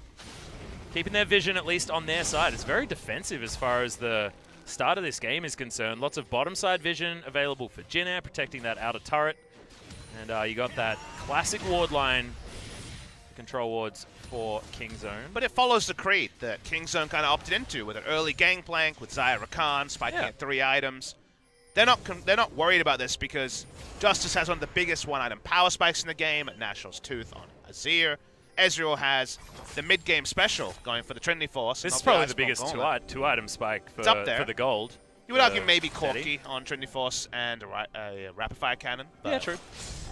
keeping their vision at least on their side. It's very defensive as far as the start of this game is concerned. Lots of bottom side vision available for Jin Air, protecting that outer turret. And you got that classic ward line, control wards for Kingzone. But it follows the creed that Kingzone kind of opted into with an early gangplank with Zyra Khan spiking at 3 items. They're not worried about this because Justice has one of the biggest one-item power spikes in the game at National's Tooth on Azir. Ezreal has the mid-game special going for the Trinity Force. This is probably the biggest two-item spike for the gold. You would argue maybe Corki on Trinity Force and a Rapid Fire Cannon. Yeah, true.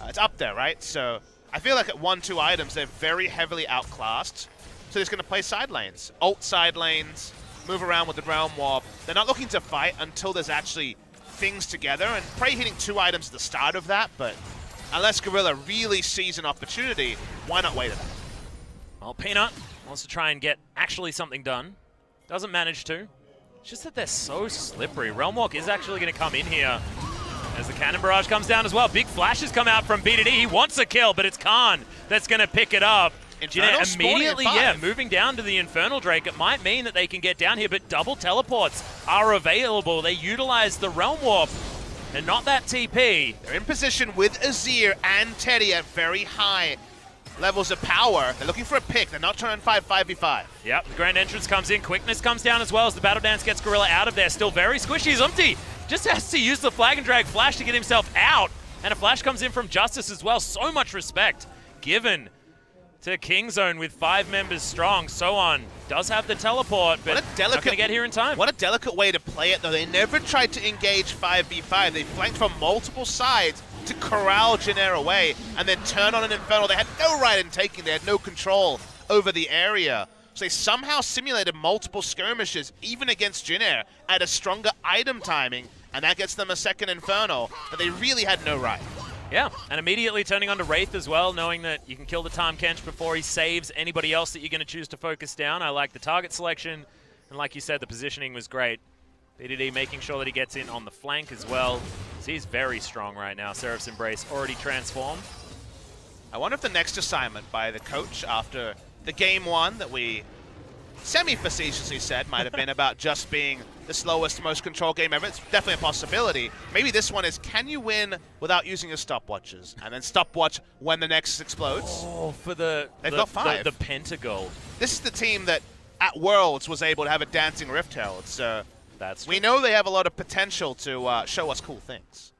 It's up there, right? So I feel like at 1-2 items, they're very heavily outclassed. So they're just going to play side lanes. Ult side lanes, move around with the Realm Warp. They're not looking to fight until there's actually things together. And Prey hitting 2 items at the start of that, but unless Gorilla really sees an opportunity, why not wait at that? Well, Peanut wants to try and get actually something done. Doesn't manage to. It's just that they're so slippery. Realm Walk is actually going to come in here as the Cannon Barrage comes down as well. Big flashes come out from BDD. He wants a kill, but it's Khan that's going to pick it up. Immediately, moving down to the Infernal Drake. It might mean that they can get down here, but double teleports are available. They utilize the Realm Warp and not that TP. They're in position with Azir and Teddy at very high levels of power. They're looking for a pick. They're not trying 5v5. Yep, the Grand Entrance comes in. Quickness comes down as well as the Battle Dance gets Gorilla out of there. Still very squishy. Umpty just has to use the Flag and Drag flash to get himself out. And a flash comes in from Justice as well. So much respect given to Kingzone with 5 members strong. So on does have the teleport, but not going to get here in time. What a delicate way to play it, though. They never tried to engage 5v5. They flanked from multiple sides to corral Jin Air away and then turn on an Infernal. They had no right in taking. They had no control over the area. So they somehow simulated multiple skirmishes, even against Jin Air, at a stronger item timing, and that gets them a second Infernal that they really had no right. Yeah, and immediately turning onto Wraith as well, knowing that you can kill the Tahm Kench before he saves anybody else that you're going to choose to focus down. I like the target selection, and like you said, the positioning was great. BDD making sure that he gets in on the flank as well. So he's very strong right now. Seraph's Embrace already transformed. I wonder if the next assignment by the coach after the game 1 that we semi-facetiously said might have been about just being the slowest, most controlled game ever. It's definitely a possibility. Maybe this one is, can you win without using your stopwatches? And then stopwatch when the Nexus explodes? Oh, for they've got 5. The Pentagold. This is the team that at Worlds was able to have a Dancing Rift Herald, so we know they have a lot of potential to show us cool things.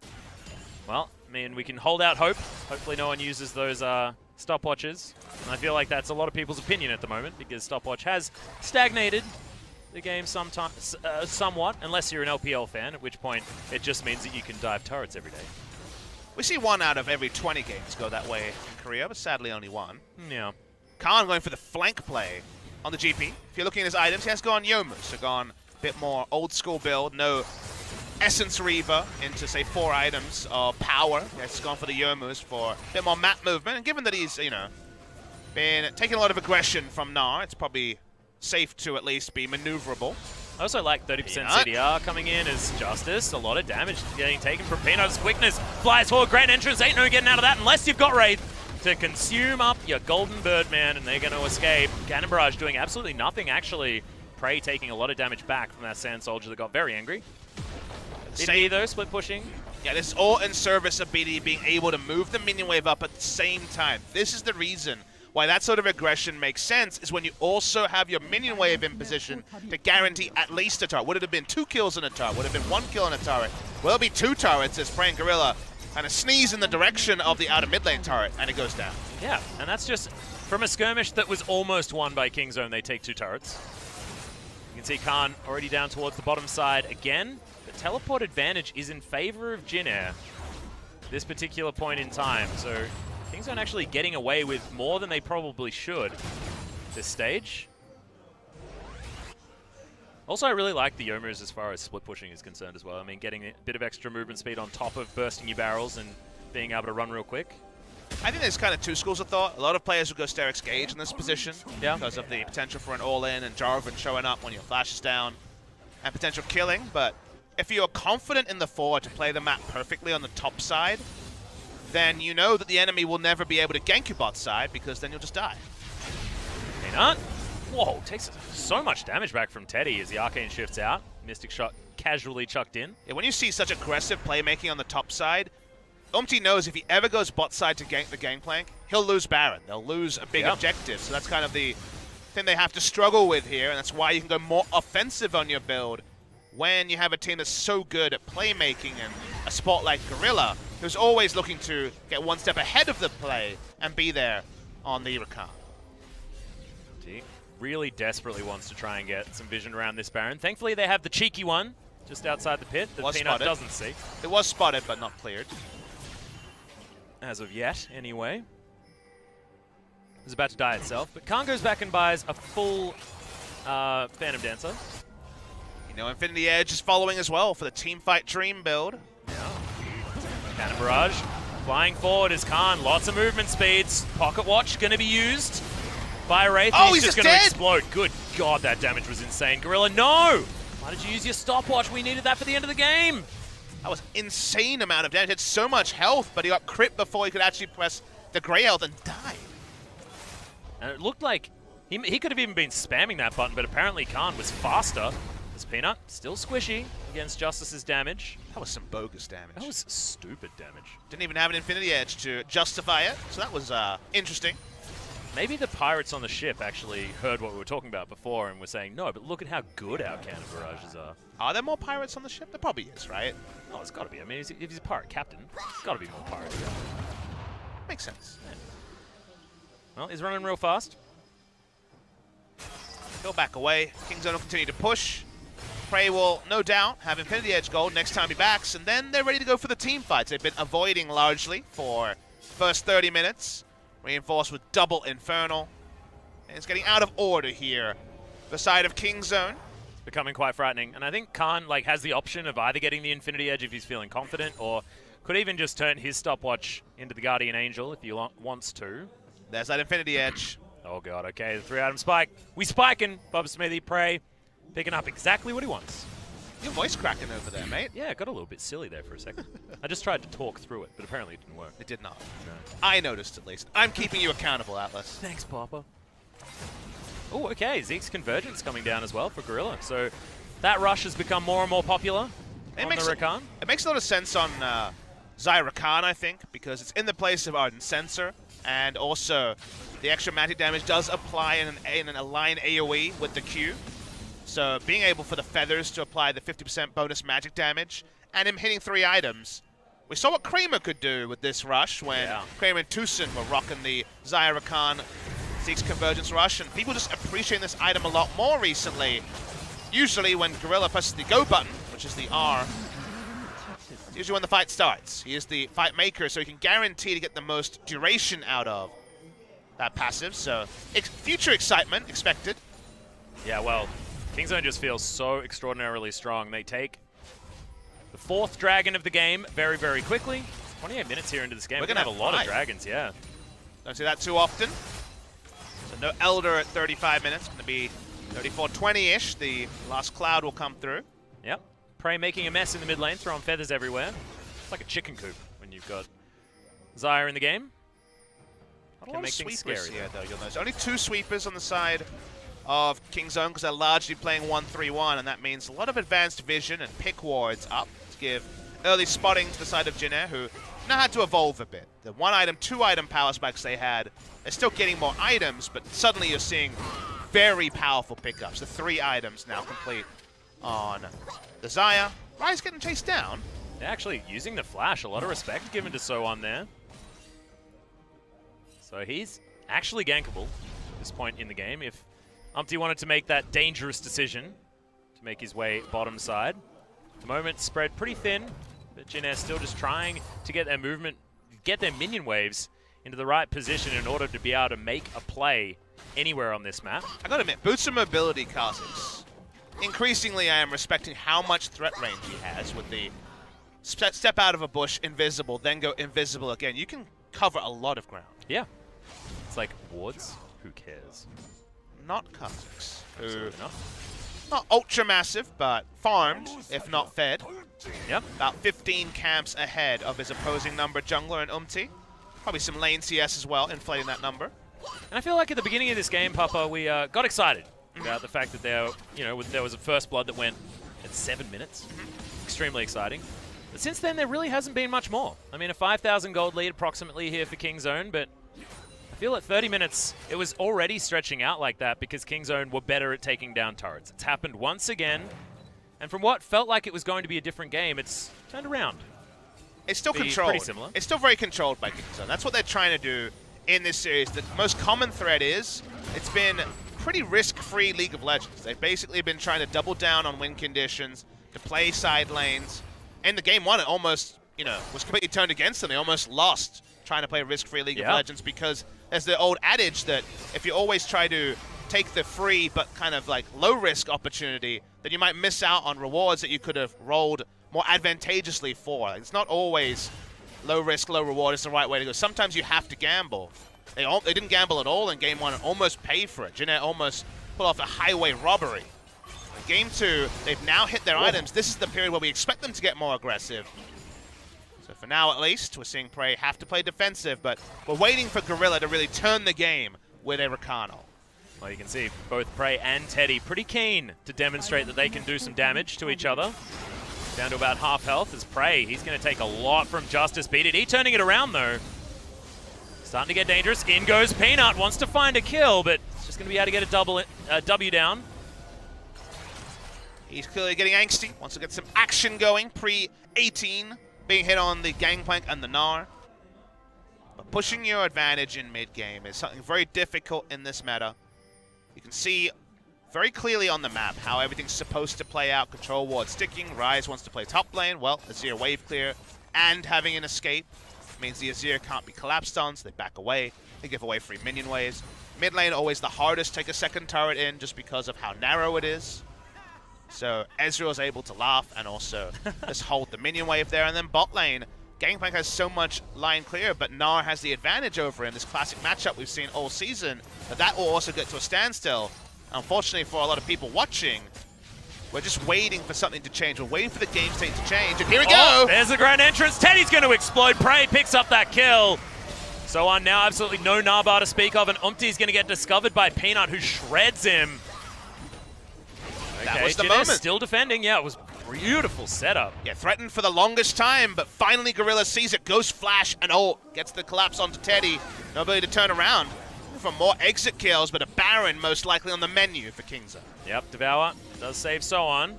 Well, I mean, we can hold out hope. Hopefully no one uses those stopwatches. And I feel like that's a lot of people's opinion at the moment, because stopwatch has stagnated the game somewhat, unless you're an LPL fan, at which point it just means that you can dive turrets every day. We see 1 out of every 20 games go that way in Korea, but sadly only 1. Yeah. Khan going for the flank play on the GP. If you're looking at his items, he has gone Yomu, so gone a bit more old school build, no Essence Reaver into, say, 4 items of power. He's gone for the Yomus for a bit more map movement, and given that he's, you know, been taking a lot of aggression from Gnar, it's probably safe to at least be maneuverable. I also like 30% CDR coming in as Justice. A lot of damage getting taken from Peanut's quickness. Flies forward, great entrance. Ain't no getting out of that unless you've got Wraith to consume up your Golden Birdman, and they're going to escape. Cannon Barrage doing absolutely nothing, actually. Prey taking a lot of damage back from that Sand Soldier that got very angry. BDE though, split pushing. Yeah, this is all in service of BDE being able to move the minion wave up at the same time. This is the reason why that sort of aggression makes sense, is when you also have your minion wave in position to guarantee at least a turret. Would it have been 2 kills on a turret? Would it have been 1 kill on a turret? Will it be 2 turrets as Prey and Gorilla kind of sneeze in the direction of the outer mid lane turret, and it goes down. Yeah, and that's just from a skirmish that was almost won by Kingzone. They take 2 turrets. You can see Khan already down towards the bottom side again. The teleport advantage is in favor of Jin Air this particular point in time, so Kingzone actually getting away with more than they probably should this stage. Also, I really like the Youmers as far as split pushing is concerned as well. I mean, getting a bit of extra movement speed on top of bursting your barrels and being able to run real quick. I think there's kind of 2 schools of thought. A lot of players would go Sterex Gage in this position because of the potential for an all-in and Jarvan showing up when your flash is down and potential killing. But if you're confident in the forward to play the map perfectly on the top side, then you know that the enemy will never be able to gank your bot side, because then you'll just die. Peanut. Whoa, takes so much damage back from Teddy as the Arcane shifts out. Mystic Shot casually chucked in. Yeah, when you see such aggressive playmaking on the top side, Umti knows if he ever goes bot side to gank the Gangplank, he'll lose Baron. They'll lose a big objective. So that's kind of the thing they have to struggle with here, and that's why you can go more offensive on your build when you have a team that's so good at playmaking, and a spot like Gorilla, who's always looking to get 1 step ahead of the play and be there on the Rakan. Really desperately wants to try and get some vision around this Baron. Thankfully, they have the cheeky one just outside the pit that Peanut doesn't see. It was spotted, but not cleared. As of yet, anyway. It was about to die itself, but Khan goes back and buys a full Phantom Dancer. You know, Infinity Edge is following as well for the Teamfight Dream build. Yeah. Cannon Barrage flying forward as Khan. Lots of movement speeds. Pocket Watch going to be used by Wraith. Oh, he's just going to explode. Good God, that damage was insane. Gorilla, no! Why did you use your stopwatch? We needed that for the end of the game. That was insane amount of damage. He had so much health, but he got crit before he could actually press the Grey Health and die. And it looked like he could have even been spamming that button, but apparently Khan was faster. This Peanut still squishy against Justice's damage. That was some bogus damage. That was stupid damage. Didn't even have an Infinity Edge to justify it, so that was interesting. Maybe the pirates on the ship actually heard what we were talking about before and were saying, no, but look at how good our cannon barrages are. Are there more pirates on the ship? There probably is, right? Oh, it's got to be. I mean, if he's a pirate captain, there's got to be more pirates. Makes sense. Yeah. Well, he's running real fast. He'll back away. Kingzone will continue to push. Prey will, no doubt, have Infinity Edge gold next time he backs, and then they're ready to go for the team fights. They've been avoiding largely for first 30 minutes. Reinforced with double Infernal. And it's getting out of order here. The side of Kingzone. It's becoming quite frightening. And I think Khan has the option of either getting the Infinity Edge if he's feeling confident, or could even just turn his stopwatch into the Guardian Angel if he wants to. There's that Infinity Edge. Oh god, okay, the 3-item spike. We spiking! Bob Smithy, Prey, picking up exactly what he wants. Your voice cracking over there, mate. Yeah, it got a little bit silly there for a second. I just tried to talk through it, but apparently it didn't work. It did not. No. I noticed, at least. I'm keeping you accountable, Atlas. Thanks, Papa. Oh, okay, Zeke's Convergence coming down as well for Gorilla. So that rush has become more and more popular on the Rakan. It makes a lot of sense on Xayah Rakan, I think, because it's in the place of Ardent Sensor, and also the extra magic damage does apply in an align AoE with the Q. So being able for the feathers to apply the 50% bonus magic damage, and him hitting 3 items. We saw what Kramer could do with this rush when Kramer and Tucson were rocking the Xayah Rakan Zeke's Convergence rush, and people just appreciating this item a lot more recently. Usually when Gorilla presses the go button, which is the R, it's usually when the fight starts. He is the fight maker, so he can guarantee to get the most duration out of that passive, so future excitement expected. Yeah, well, Kingzone just feels so extraordinarily strong. They take the 4th dragon of the game very, very quickly. 28 minutes here into this game. We're going to have a lot of dragons, yeah. Don't see that too often. So no Elder at 35 minutes. Going to be 34-20-ish, the last cloud will come through. Yep. Prey making a mess in the mid lane, throwing feathers everywhere. It's like a chicken coop when you've got Xayah in the game. Can make things scary here, though. You'll notice only 2 sweepers on the side of Kingzone because they're largely playing 1-3-1, and that means a lot of advanced vision and pick wards up to give early spotting to the side of Jin Air, who now had to evolve a bit. The 1-item, 2-item power spikes they had, they're still getting more items, but suddenly you're seeing very powerful pickups. The 3 items now complete on the Xayah. Rai's getting chased down. They're actually using the flash. A lot of respect given to Sohan there. So he's actually gankable at this point in the game if Umpty wanted to make that dangerous decision to make his way bottom side. At the moment, spread pretty thin, but Jin Air still just trying to get their movement, get their minion waves into the right position in order to be able to make a play anywhere on this map. I gotta admit, boots of mobility, Kha'Zix. Increasingly, I am respecting how much threat range he has with the step out of a bush, invisible, then go invisible again. You can cover a lot of ground. Yeah. It's like wards. Who cares? Not Kha'Zix, who Absolutely not. not ultra massive, but farmed, if not fed. Yep. About 15 camps ahead of his opposing number jungler and Umpty. Probably some lane CS as well, inflating that number. And I feel like at the beginning of this game, Papa, we got excited about the fact that there was a first blood that went at 7 minutes. Extremely exciting. But since then, there really hasn't been much more. I mean, a 5,000 gold lead approximately here for Kingzone, but I feel at 30 minutes, it was already stretching out like that because Kingzone were better at taking down turrets. It's happened once again, and from what felt like it was going to be a different game, it's turned around. It's still controlled. Pretty similar. It's still very controlled by Kingzone. That's what they're trying to do in this series. The most common thread is it's been pretty risk-free League of Legends. They've basically been trying to double down on win conditions, to play side lanes. In the game 1, it almost, was completely turned against them. They almost lost trying to play a risk-free League of Legends because there's the old adage that if you always try to take the free but kind of like low-risk opportunity, then you might miss out on rewards that you could have rolled more advantageously for. Like, it's not always low risk, low reward is the right way to go. Sometimes you have to gamble. They didn't gamble at all in Game 1 and almost paid for it. Jin Air almost pulled off a highway robbery. In Game 2, they've now hit their items. This is the period where we expect them to get more aggressive. So for now, at least, we're seeing Prey have to play defensive, but we're waiting for Gorilla to really turn the game with a Rakano. Well, you can see both Prey and Teddy pretty keen to demonstrate that they can do some damage to each other. Down to about half health is Prey. He's going to take a lot from Justice. BDD turning it around, though. Starting to get dangerous. In goes Peanut. Wants to find a kill, but it's just going to be able to get a W down. He's clearly getting angsty. Wants to get some action going. Pre-18 being hit on the Gangplank and the Gnar. But pushing your advantage in mid-game is something very difficult in this meta. You can see very clearly on the map how everything's supposed to play out. Control ward sticking. Rise wants to play top lane. Well, Azir wave clear and having an escape means the Azir can't be collapsed on, so they back away. They give away free minion waves. Mid lane always the hardest. Take a second turret in just because of how narrow it is. So Ezreal's able to laugh and also just hold the minion wave there. And then bot lane, Gangplank has so much line clear, but Gnar has the advantage over him. This classic matchup we've seen all season, but that will also get to a standstill. Unfortunately for a lot of people watching, we're just waiting for something to change. We're waiting for the game state to change, and here we go! There's the grand entrance. Teddy's going to explode. Prey picks up that kill. So on now, absolutely no Narbar to speak of, and Umpty's going to get discovered by Peanut, who shreds him. Okay, that was the Jin Air moment. Still defending. Yeah, it was beautiful setup. Yeah, threatened for the longest time, but finally Gorilla sees it, goes flash, and gets the collapse onto Teddy. No ability to turn around. For more exit kills, but a Baron most likely on the menu for Kingzone. Yep, Devour does save Sohan.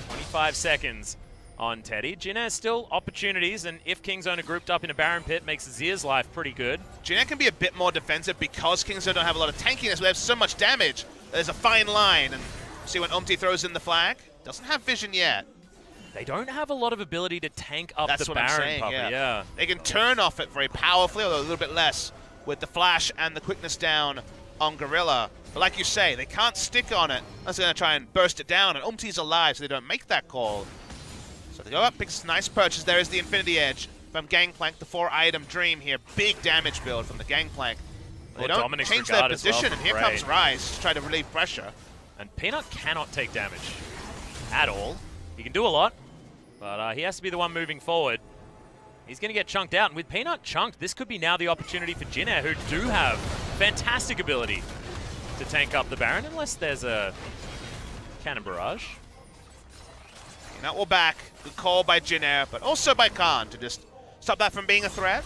25 seconds on Teddy. Jin Air still opportunities, and if Kingzone are grouped up in a Baron pit, makes Azir's life pretty good. Jin Air can be a bit more defensive because Kingzone don't have a lot of tankiness, but they have so much damage. There's a fine line, and see when Umpty throws in the flag? Doesn't have vision yet. They don't have a lot of ability to tank up That's the what Baron, I'm saying, Papa. yeah. They can turn off it very powerfully, although a little bit less with the flash and the quickness down on Gorilla. But like you say, they can't stick on it unless they're going to try and burst it down, and Umpty's alive, so they don't make that call. So they go up, picks a nice purchase. There is the Infinity Edge from Gangplank, the 4-item dream here. Big damage build from the Gangplank. They don't change their position, and here comes Rise to try to relieve pressure. And Peanut cannot take damage at all. He can do a lot, but he has to be the one moving forward. He's going to get chunked out, and with Peanut chunked, this could be now the opportunity for Jin Air, who do have fantastic ability to tank up the Baron, unless there's a Cannon Barrage. Peanut will back. Good call by Jin Air, but also by Khan to just stop that from being a threat.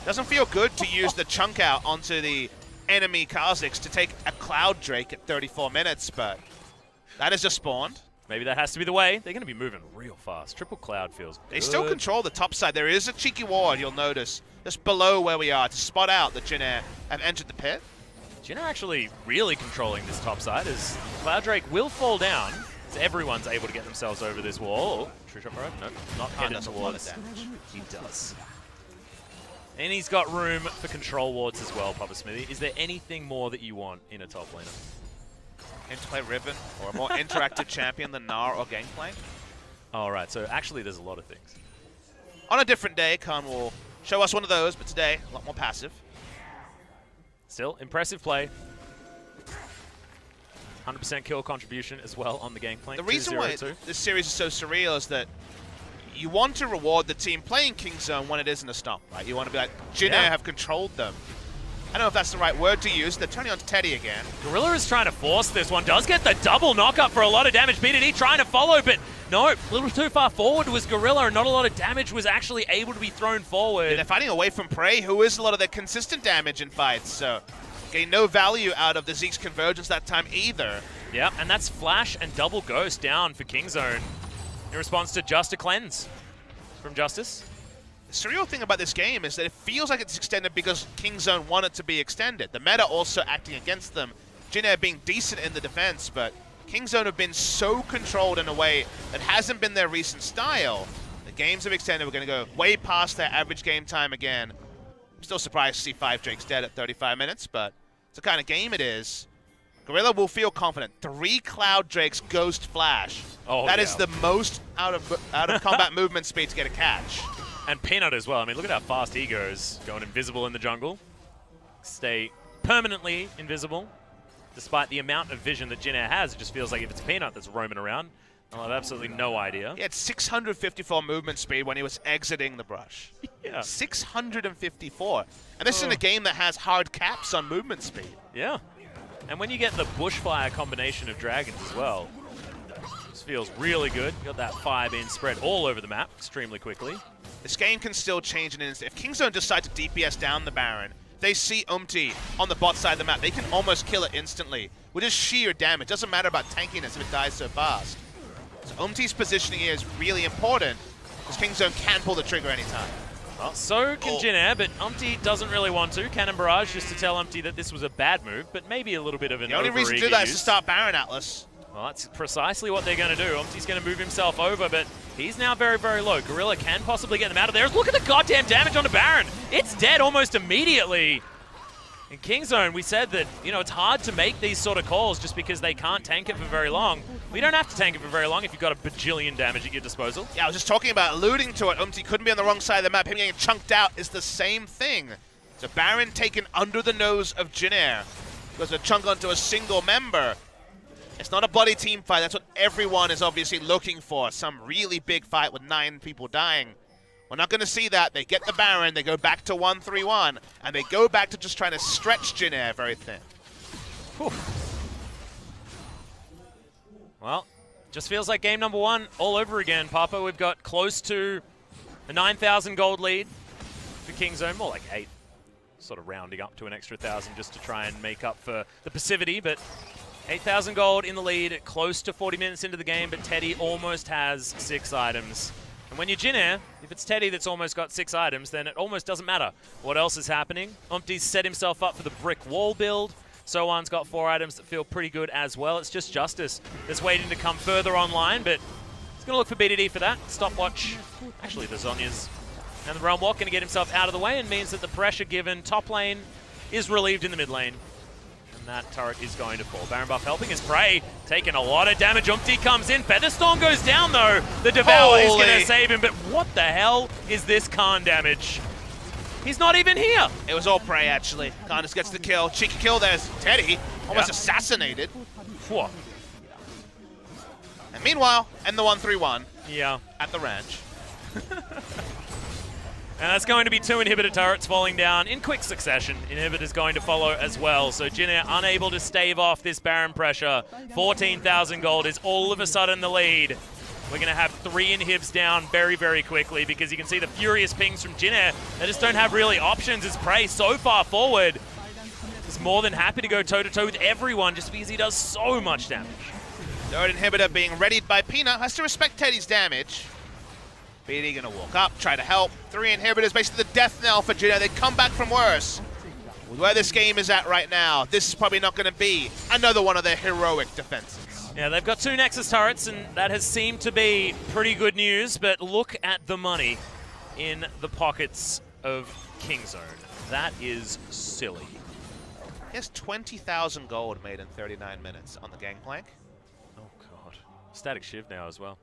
Doesn't feel good to use the chunk out onto the enemy Kha'Zix to take a Cloud Drake at 34 minutes, but that is just spawned. Maybe that has to be the way. They're going to be moving real fast. Triple Cloud feels good. They still control the top side. There is a cheeky ward, you'll notice, just below where we are to spot out that Jin Air have entered the pit. Jin Air actually really controlling this top side as Cloud Drake will fall down as everyone's able to get themselves over this wall. Oh, True Shot Barrage? No, not headed towards. He does. And he's got room for control wards as well, Papa Smithy. Is there anything more that you want in a top laner? Him to play Riven, or a more interactive champion than Gnar or Gangplank. All right, so actually there's a lot of things. On a different day, Khan will show us one of those, but today, a lot more passive. Still, impressive play. 100% kill contribution as well on the Gangplank. The reason why this series is so surreal is that you want to reward the team playing King Zone when it isn't a stomp, right? You want to be like, Jin Air have controlled them. I don't know if that's the right word to use. They're turning on to Teddy again. Gorilla is trying to force this one. Does get the double knockup for a lot of damage. BDD trying to follow, but no, a little too far forward was Gorilla, and not a lot of damage was actually able to be thrown forward. And they're fighting away from Prey, who is a lot of their consistent damage in fights, so getting no value out of the Zeke's convergence that time either. Yeah, and that's Flash and double Ghost down for King Zone in response to just a cleanse from Justice. The surreal thing about this game is that it feels like it's extended because King Zone wanted to be extended. The meta also acting against them. Jin Air being decent in the defense, but King Zone have been so controlled in a way that hasn't been their recent style. The games have extended. We're going to go way past their average game time again. I'm still surprised to see 5 Drakes dead at 35 minutes, but it's the kind of game it is. Gorilla will feel confident. 3 Cloud Drakes, Ghost, Flash. Oh, that is the most out of combat movement speed to get a catch. And Peanut as well. I mean, look at how fast he goes. Going invisible in the jungle. Stay permanently invisible. Despite the amount of vision that Jin Air has, it just feels like if it's Peanut that's roaming around, I'll have absolutely no idea. He had 654 movement speed when he was exiting the brush. Yeah. 654. And this is in a game that has hard caps on movement speed. Yeah. And when you get the Bushfire combination of dragons as well, this feels really good. You got that 5-in spread all over the map extremely quickly. This game can still change in an instant. If King Zone decide to DPS down the Baron, they see Umti on the bot side of the map. They can almost kill it instantly with just sheer damage. Doesn't matter about tankiness if it dies so fast. So Umti's positioning here is really important because King Zone can pull the trigger anytime. Well, so can Jin Air, but Umti doesn't really want to. Cannon Barrage just to tell Umti that this was a bad move, but maybe a little bit of an The only reason to do that is to start Baron Atlas. Well, that's precisely what they're going to do. Umti's going to move himself over, but he's now very, very low. Gorilla can possibly get them out of there. Look at the goddamn damage on the Baron. It's dead almost immediately. In King Zone, we said that, you know, it's hard to make these sort of calls just because they can't tank it for very long. We don't have to tank it for very long if you've got a bajillion damage at your disposal. Yeah, I was just talking about alluding to it. Umti couldn't be on the wrong side of the map. Him getting chunked out is the same thing. So Baron taken under the nose of Jin Air. Goes a chunk onto a single member. It's not a bloody team fight. That's what everyone is obviously looking for. Some really big fight with 9 people dying. We're not going to see that. They get the Baron, they go back to 1-3-1, and they go back to just trying to stretch Jin Air very thin. Whew. Well, just feels like game number 1 all over again, Papa. We've got close to a 9,000 gold lead for King Zone, more like 8. Sort of rounding up to an extra 1,000 just to try and make up for the passivity, but 8,000 gold in the lead, close to 40 minutes into the game, but Teddy almost has 6 items. And when you're Jin Air, if it's Teddy that's almost got 6 items, then it almost doesn't matter what else is happening. Umti's set himself up for the brick wall build. Sowan's got 4 items that feel pretty good as well. It's just Justice that's waiting to come further online, but he's going to look for BDD for that. Stopwatch. Actually, the Zhonya's and the Realm Walk going to get himself out of the way and means that the pressure given top lane is relieved in the mid lane. And that turret is going to fall. Baron buff helping his Prey, taking a lot of damage. Umti comes in. Featherstorm goes down though. The Devour is going to save him, but what the hell is this Khan damage? He's not even here. It was all Prey actually. Khan just gets the kill. Cheeky kill, there's Teddy. Almost assassinated. Whoa. Meanwhile, and the 1-3-1 Yeah. at the ranch. And that's going to be 2 inhibitor turrets falling down in quick succession. Inhibitor's going to follow as well. So Jin Air unable to stave off this Baron pressure. 14,000 gold is all of a sudden the lead. We're going to have 3 inhibs down very, very quickly because you can see the furious pings from Jin Air. They just don't have really options as Prey so far forward is more than happy to go toe-to-toe with everyone just because he does so much damage. Third inhibitor being readied by Peanut. Has to respect Teddy's damage. BD gonna walk up, try to help. 3 inhibitors, basically the death knell for Jin Air. They come back from worse. With where this game is at right now, this is probably not gonna be another one of their heroic defenses. Yeah, they've got 2 Nexus turrets, and that has seemed to be pretty good news, but look at the money in the pockets of Kingzone. That is silly. He has 20,000 gold made in 39 minutes on the Gangplank. Oh, God. Static Shiv now as well.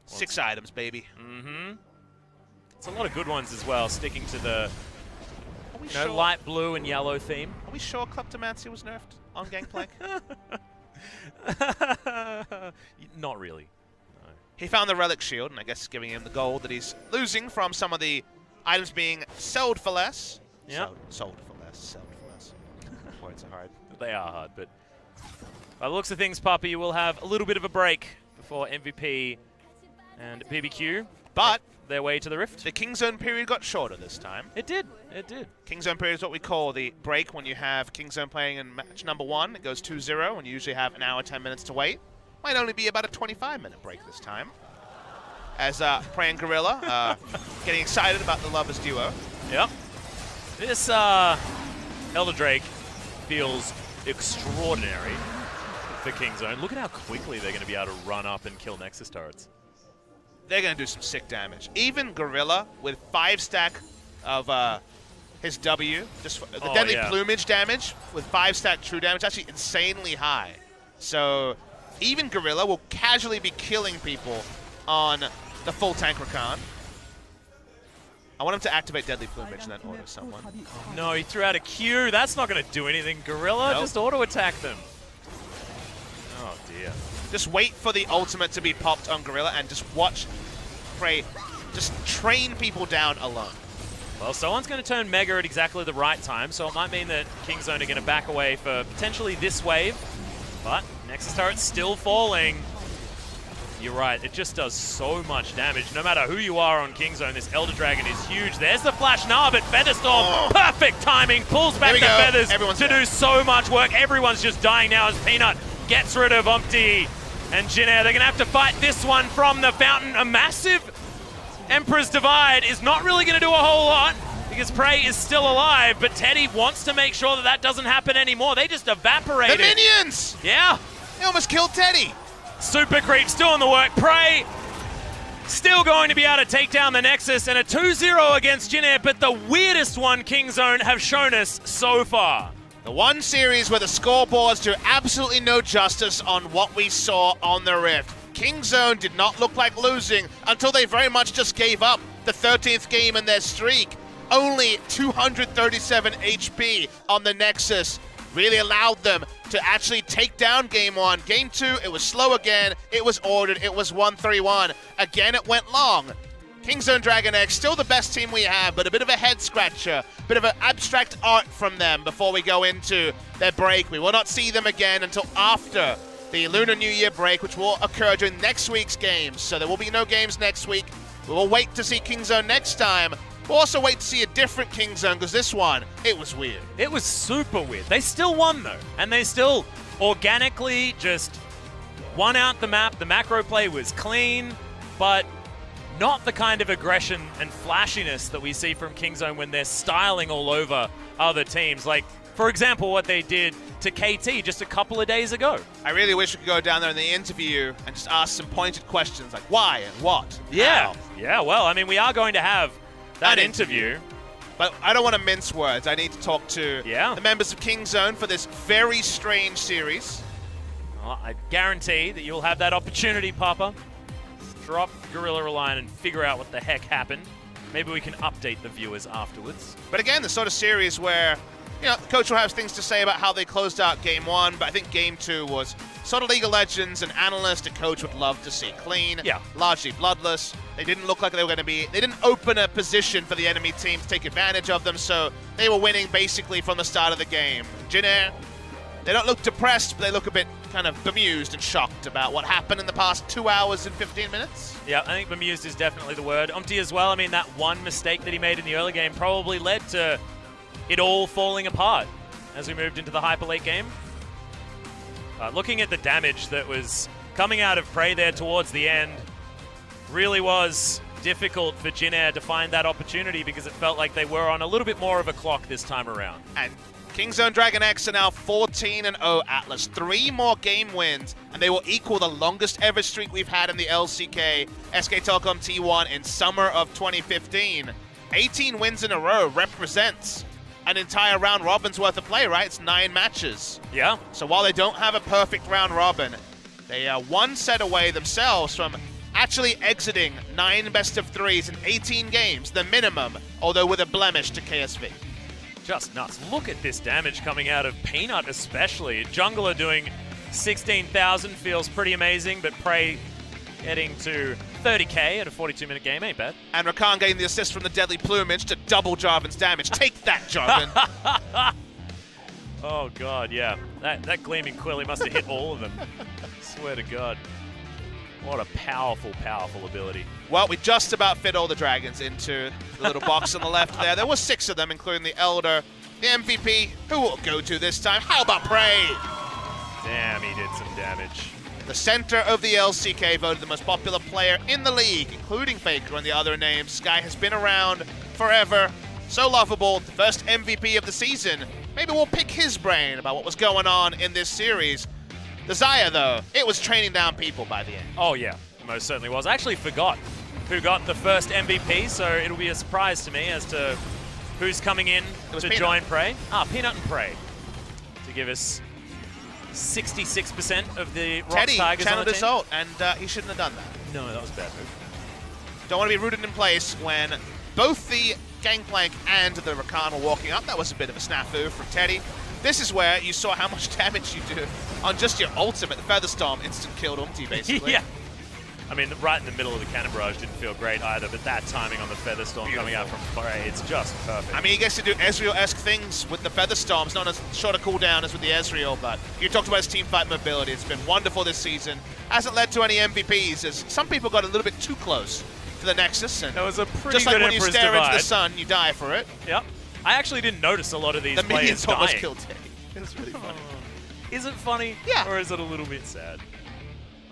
6 items, baby. Mm-hmm. It's a lot of good ones as well, sticking to the Sure? light blue and yellow theme. Are we sure Kleptomancy was nerfed on Gangplank? Not really. No. He found the Relic Shield, and I guess giving him the gold that he's losing from some of the items being sold for less. Yeah. Sold for less, sold for less. Words are hard. They are hard, but by the looks of things, Puppy, you will have a little bit of a break before MVP and BBQ But their way to the Rift. the Kingzone period got shorter this time. It did. It did. Kingzone period is what we call the break when you have Kingzone playing in match number 1. It goes 2-0, and you usually have an hour, 10 minutes to wait. Might only be about a 25-minute break this time. As Prey and Gorilla getting excited about the Lovers duo. Yep. This Elder Drake feels extraordinary for Kingzone. Look at how quickly they're going to be able to run up and kill Nexus turrets. They're going to do some sick damage. Even Gorilla, with 5 stack of his W, just the deadly plumage damage, with 5 stack true damage, actually insanely high. So even Gorilla will casually be killing people on the full tank Rakan. I want him to activate deadly plumage and then auto someone. No, he threw out a Q. That's not going to do anything. Gorilla, Nope. just auto attack them. Oh dear. Just wait for the ultimate to be popped on Gorilla and just watch Prey just train people down alone. Well, someone's going to turn Mega at exactly the right time, so it might mean that Kingzone are going to back away for potentially this wave. But Nexus turret's still falling. You're right, it just does so much damage. No matter who you are on Kingzone, this Elder Dragon is huge. There's the flash now, but Featherstorm, perfect timing, pulls back the feathers to do so much work. Everyone's just dying now as Peanut gets rid of Umpty and Jin Air. They're going to have to fight this one from the fountain. A massive Emperor's Divide is not really going to do a whole lot because Prey is still alive, but Teddy wants to make sure that that doesn't happen anymore. They just evaporated. The minions! Yeah. They almost killed Teddy. Super Creep still in the work. Prey still going to be able to take down the Nexus, and a 2-0 against Jin Air, but the weirdest one Kingzone have shown us so far. The one series where the scoreboards do absolutely no justice on what we saw on the Rift. Kingzone did not look like losing until they very much just gave up the 13th game in their streak. Only 237 HP on the Nexus really allowed them to actually take down Game 1. Game 2, it was slow again, it was ordered, it was 1-3-1. Again, it went long. Kingzone DragonX, still the best team we have, but a bit of a head-scratcher, bit of an abstract art from them before we go into their break. We will not see them again until after the Lunar New Year break, which will occur during next week's games. So there will be no games next week. We will wait to see Kingzone next time. We'll also wait to see a different Kingzone, because this one, it was weird. It was super weird. They still won, though, and they still organically just won out the map. The macro play was clean, but not the kind of aggression and flashiness that we see from Kingzone when they're styling all over other teams. Like, for example, what they did to KT just a couple of days ago. I really wish we could go down there in the interview and just ask some pointed questions like why and what. Yeah. How. Yeah, well, I mean, we are going to have that interview. But I don't want to mince words. I need to talk to the members of Kingzone for this very strange series. Well, I guarantee that you'll have that opportunity, Papa. Drop Gorilla a line and figure out what the heck happened. Maybe we can update the viewers afterwards. But again, the sort of series where You know, the coach will have things to say about how they closed out Game 1, but I think Game 2 was sort of League of Legends, an analyst, a coach would love to see clean, largely bloodless. They didn't look like they were going to be, they didn't open a position for the enemy team to take advantage of them, so they were winning basically from the start of the game. Jin Air, they don't look depressed, but they look a bit kind of bemused and shocked about what happened in the past 2 hours and 15 minutes. Yeah, I think bemused is definitely the word. Umti as well, I mean, that one mistake that he made in the early game probably led to it all falling apart as we moved into the Hyper Late game. Looking at the damage that was coming out of Prey there towards the end, really was difficult for Jin Air to find that opportunity because it felt like they were on a little bit more of a clock this time around. And Kingzone DragonX are now 14-0 Atlas. 3 more game wins, and they will equal the longest ever streak we've had in the LCK SK Telecom T1 in summer of 2015. 18 wins in a row represents an entire round robin's worth of play, right? It's 9 matches. Yeah. So while they don't have a perfect round robin, they are 1 set away themselves from actually exiting 9 best-of-3s in 18 games, the minimum, although with a blemish to KSV. Just nuts. Look at this damage coming out of Peanut especially. Jungler doing 16,000 feels pretty amazing, but Prey getting to 30k at a 42-minute game ain't bad. And Rakan getting the assist from the Deadly Plumage to double Jarvan's damage. Take that, Jarvan! Oh god, yeah. That Gleaming Quill, he must have hit all of them. Swear to God. What a powerful, powerful ability. Well, we just about fit all the dragons into the little box on the left there. There were 6 of them, including the Elder, the MVP. Who will go to this time? How about Prey? Damn, he did some damage. The center of the LCK voted the most popular player in the league, including Faker and the other names. Sky has been around forever. So lovable, the first MVP of the season. Maybe we'll pick his brain about what was going on in this series. The Xayah, though, it was training down people by the end. Oh, yeah. Most certainly was. I actually forgot who got the first MVP, so it'll be a surprise to me as to who's coming in to Peanut. join Prey. Peanut and Prey to give us 66% of the Rocks Teddy Tigers on channeled the his team. ult, and he shouldn't have done that. No, that was a bad move. Don't want to be rooted in place when both the Gangplank and the Rakan were walking up. That was a bit of a snafu from Teddy. This is where you saw how much damage you do on just your ultimate. The Featherstorm instant killed Umti, basically. Yeah. I mean, right in the middle of the Cannon Barrage didn't feel great either, but that timing on the Featherstorm coming out from Prey, it's just perfect. I mean, he gets to do Ezreal-esque things with the Featherstorms, not as short a cooldown as with the Ezreal, but you talked about his teamfight mobility. It's been wonderful this season. Hasn't led to any MVPs, as some people got a little bit too close to the Nexus. And that was a pretty just like good when you Emperor's stare Divide. into the sun, you die for it. Yep. I actually didn't notice a lot of these The players minions dying. almost killed Teddy. It was really funny. Is it funny? Yeah. Or is it a little bit sad?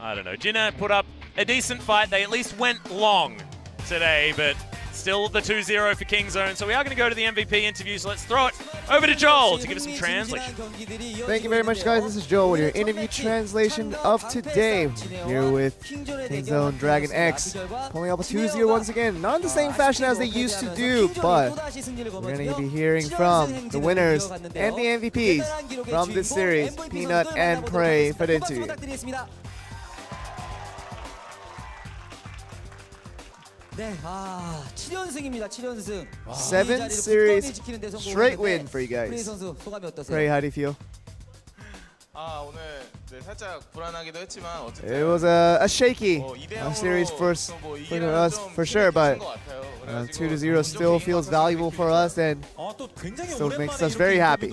I don't know. Jin Air put up a decent fight. They at least went long today, but still the 2-0 for Kingzone. So we are going to go to the MVP interview, so let's throw it over to Joel to give us some translation. Thank you very much, guys. This is Joel with your interview translation of today. Here with Kingzone DragonX, pulling up a 2-0 once again. Not in the same fashion as they used to do, but we're going to be hearing from the winners and the MVPs from this series, Peanut and Prey, for the interview. Seven series straight win for you guys. Prey, how do you feel? It was a shaky series for us for sure, but 2-0 still feels valuable for us and still makes us very happy.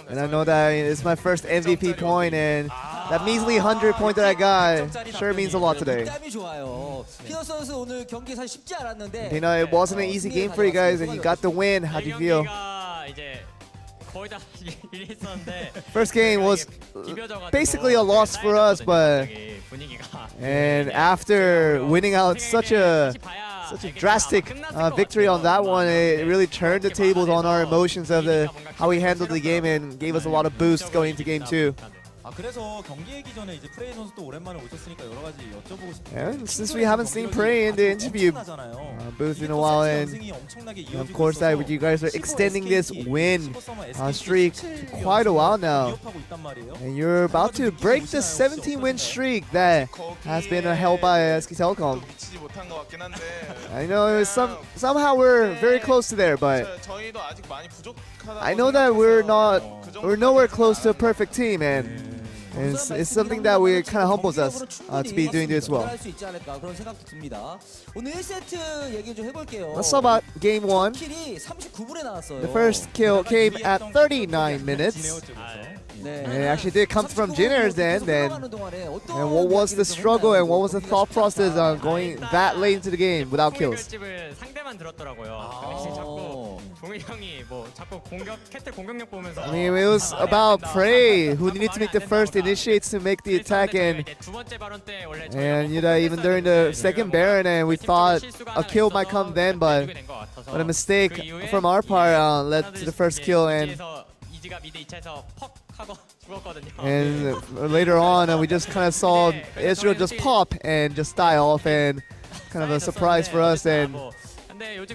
And I know that it's my first MVP point, and that measly 100 point that I got sure means a lot today. You know, it wasn't an easy game for you guys, and you got the win. How do you feel? First game was basically a loss for us, and after winning out such a drastic victory on that one, it really turned the tables on our emotions of how we handled the game and gave us a lot of boost going into game 2. 그래서 경기하기 전에 이제 프레이 선수도 오랜만에 오셨으니까 여러 가지 여쭤보고 싶은데. And since we haven't seen Prey in the interview booth in a while, and of course that you guys are extending this win streak to quite a while now, and you're about to break the 17-win streak that has been held by SK Telecom. I know somehow we're very close to there, but I know that we're nowhere close to a perfect team, and it's something that we kind of humbles us to be doing this well. Let's talk about game 1. The first kill came at 39 minutes. It actually did come from Jinners then. And what was the struggle and what was the thought process on going that late into the game without kills? I mean, it was about Prey who needed to make the first initiates to make the attack, and even during the second Baron, and we thought a kill might come then, but a mistake from our part led to the first kill, and later on we just kind of saw Israel just pop and just die off, and kind of a surprise for us. And I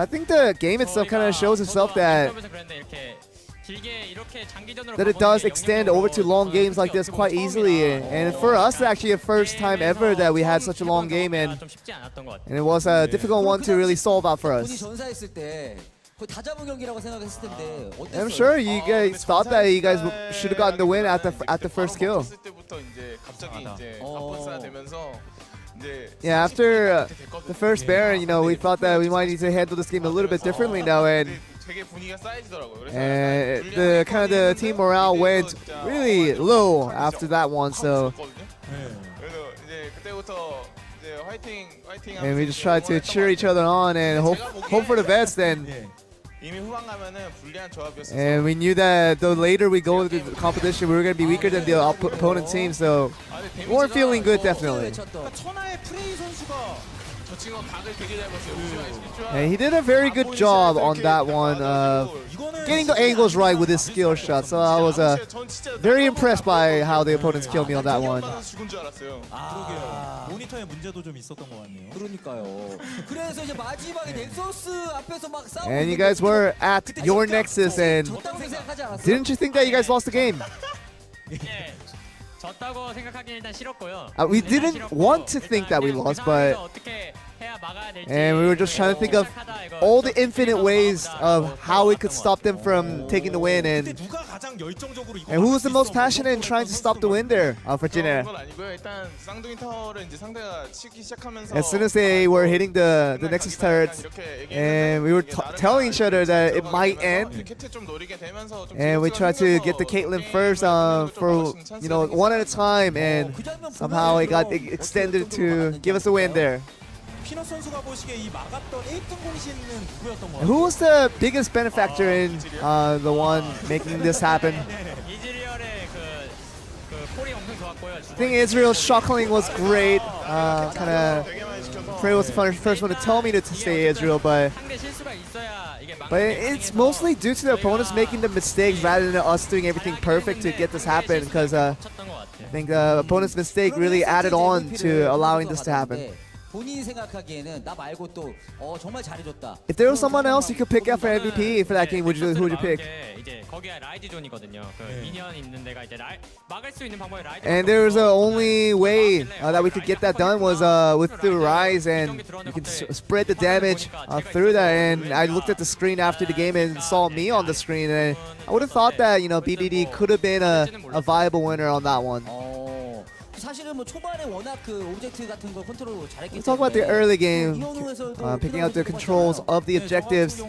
think the game itself kind of shows itself that it does extend over to long games like this quite easily, and for us it's actually the first time ever that we had such a long game, and it was a difficult one to really solve out for us. And I'm sure you guys thought that you guys should have gotten the win at the first kill. Yeah, after the first Baron, we thought that we might need to handle this game a little bit differently now, and the team morale went really low after that one. So, and we just tried to cheer each other on and hope for the best. Then. And we knew that the later we go into the competition, we were going to be weaker than the opponent team, so we weren't feeling good, definitely. And he did a very good job on that one, getting the angles right with his skill shot. So I was very impressed by how the opponents killed me on that one. 모니터에 문제도 좀 있었던 것 같네요. 그래서 이제 마지막에 넥서스 앞에서 막 싸우고. And you guys were at your Nexus, and didn't you think that you guys lost the game? 졌다고 생각하기는 일단 싫었고요. We didn't want to think that we lost, but and we were just trying to think of all the infinite ways of how we could stop them from taking the win, and who was the most passionate in trying to stop the win there for Jinner? As soon as they were hitting the Nexus turrets, and we were telling each other that it might end, and we tried to get the Caitlyn first for one at a time, and somehow it got extended to give us a win there. Who was the biggest benefactor in the one making this happen? I think Israel's shuckling was great. Prey was the first one to tell me to stay Israel, but it's mostly due to the opponents making the mistakes rather than us doing everything perfect to get this happen, because I think the opponent's mistake really added on to allowing this to happen. If there was someone else you could pick out for MVP for that game, who would you pick? And there was the only way that we could get that done was with the Rise, and you can spread the damage through that. And I looked at the screen after the game and saw me on the screen, and I would have thought that BDD could have been a viable winner on that one. Let's talk about the early game, picking out the controls of the objectives.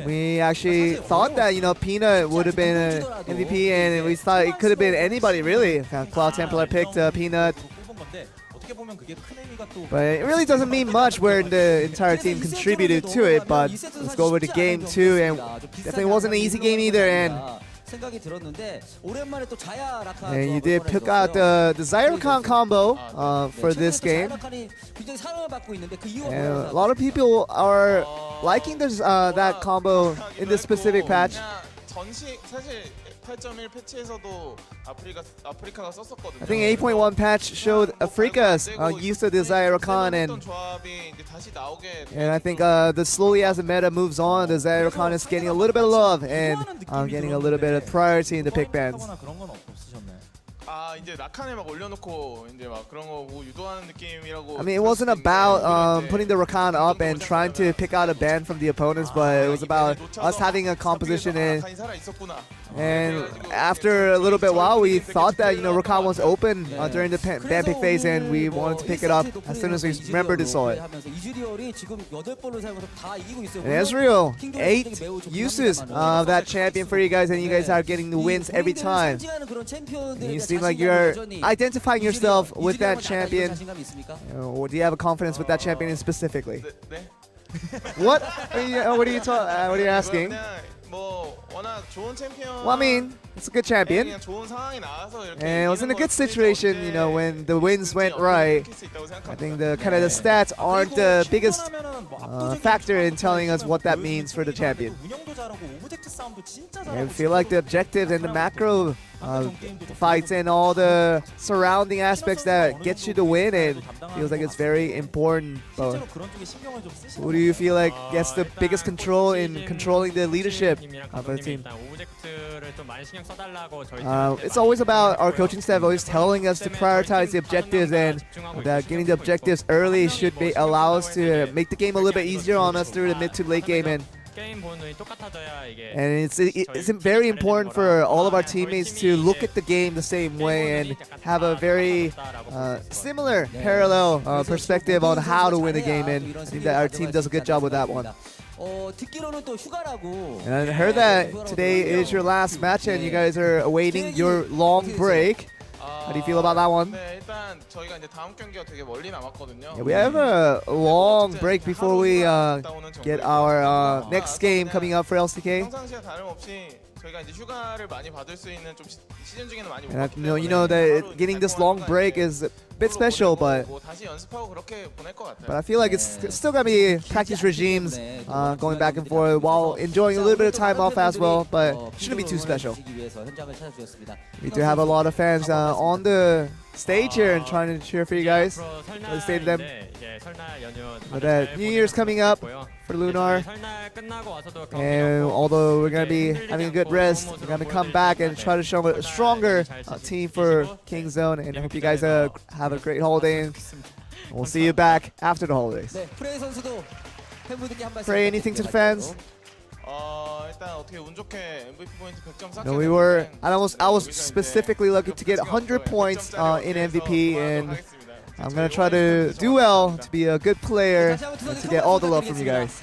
We actually thought that Peanut would have been an MVP, and we thought it could have been anybody really. Cloud Templar picked Peanut, but it really doesn't mean much where the entire team contributed to it. But let's go over to game 2, and definitely wasn't an easy game either. And you did pick out the Zyrocon combo for this game. And a lot of people are liking this that combo in this specific patch. 8.1 패치에서도 아프리카가 썼었거든요. I think 8.1 patch showed Africa's use of the Zyrokan, and I think slowly as the meta moves on, the Zyrokan is getting a little bit of love and getting a little bit of priority in the pick bans. 그런 건 없으셨나요? 아 이제 라칸에 막 올려놓고 이제 막 그런 거 뭐 유도하는 느낌이라고. I mean, it wasn't about putting the Rakan up and trying to pick out a ban from the opponents, but it was about us having a composition in. And after a little bit while, we thought that Rakan was open during the ban pick phase, and we wanted to pick it up as soon as we remembered and saw it. And Ezreal, 8 uses of that champion for you guys, and you guys are getting the wins every time. And you seem like you're identifying yourself with that champion. Or do you have a confidence with that champion specifically? What? What are you asking? Well, I mean, it's a good champion. And it was in a good situation, when the wins went right. I think the stats aren't the biggest factor in telling us what that means for the champion. I feel like the objectives and the macro fights and all the surrounding aspects that gets you the win, and feels like it's very important. But who do you feel like gets the biggest control in controlling the leadership of the team? It's always about our coaching staff always telling us to prioritize the objectives, and that getting the objectives early should allow us to make the game a little bit easier on us through the mid to late game. And it's very important for all of our teammates to look at the game the same way and have a very similar, parallel perspective on how to win the game. And I think that our team does a good job with that one. And I heard that today is your last match and you guys are awaiting your long break. How do you feel about that one? Yeah, we have a long break before we get our next game coming up for LCK. And you know that getting this long break is a bit special, but I feel like it's still gonna be practice regimes going back and forth while enjoying a little bit of time off as well, but it shouldn't be too special. We do have a lot of fans on the stage here and trying to cheer for you guys. Let's say to them. But New Year's coming up for Lunar, and although we're gonna be having a good rest, we're gonna come back and try to show a stronger team for King Zone. And I hope you guys have a great holiday, and we'll see you back after the holidays. Pray anything to the fans? No, I was specifically looking to get 100 points in MVP, and I'm gonna try to do well to be a good player and to get all the love from you guys.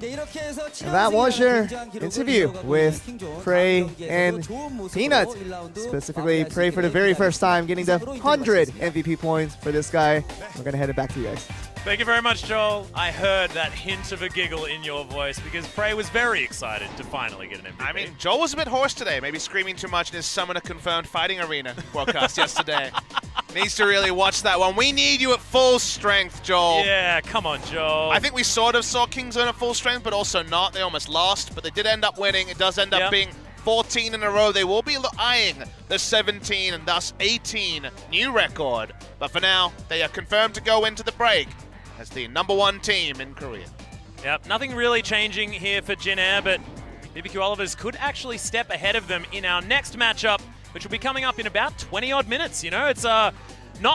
And that was your interview with Prey and Peanut. Specifically, Prey for the very first time getting the 100 MVP points for this guy. We're gonna head it back to you guys. Thank you very much, Joel. I heard that hint of a giggle in your voice because Prey was very excited to finally get an MVP. I mean, Joel was a bit hoarse today, maybe screaming too much in his Summoner Confirmed Fighting Arena broadcast yesterday. Needs to really watch that one. We need you at full strength, Joel. Yeah, come on, Joel. I think we sort of saw King Zone at full strength, but also not. They almost lost, but they did end up winning. It does end up being 14 in a row. They will be eyeing the 17 and thus 18 new record. But for now, they are confirmed to go into the break as the #1 team in Korea. Yep, nothing really changing here for Jin Air, but BBQ Olivers could actually step ahead of them in our next matchup, which will be coming up in about 20-odd minutes. You know, it's not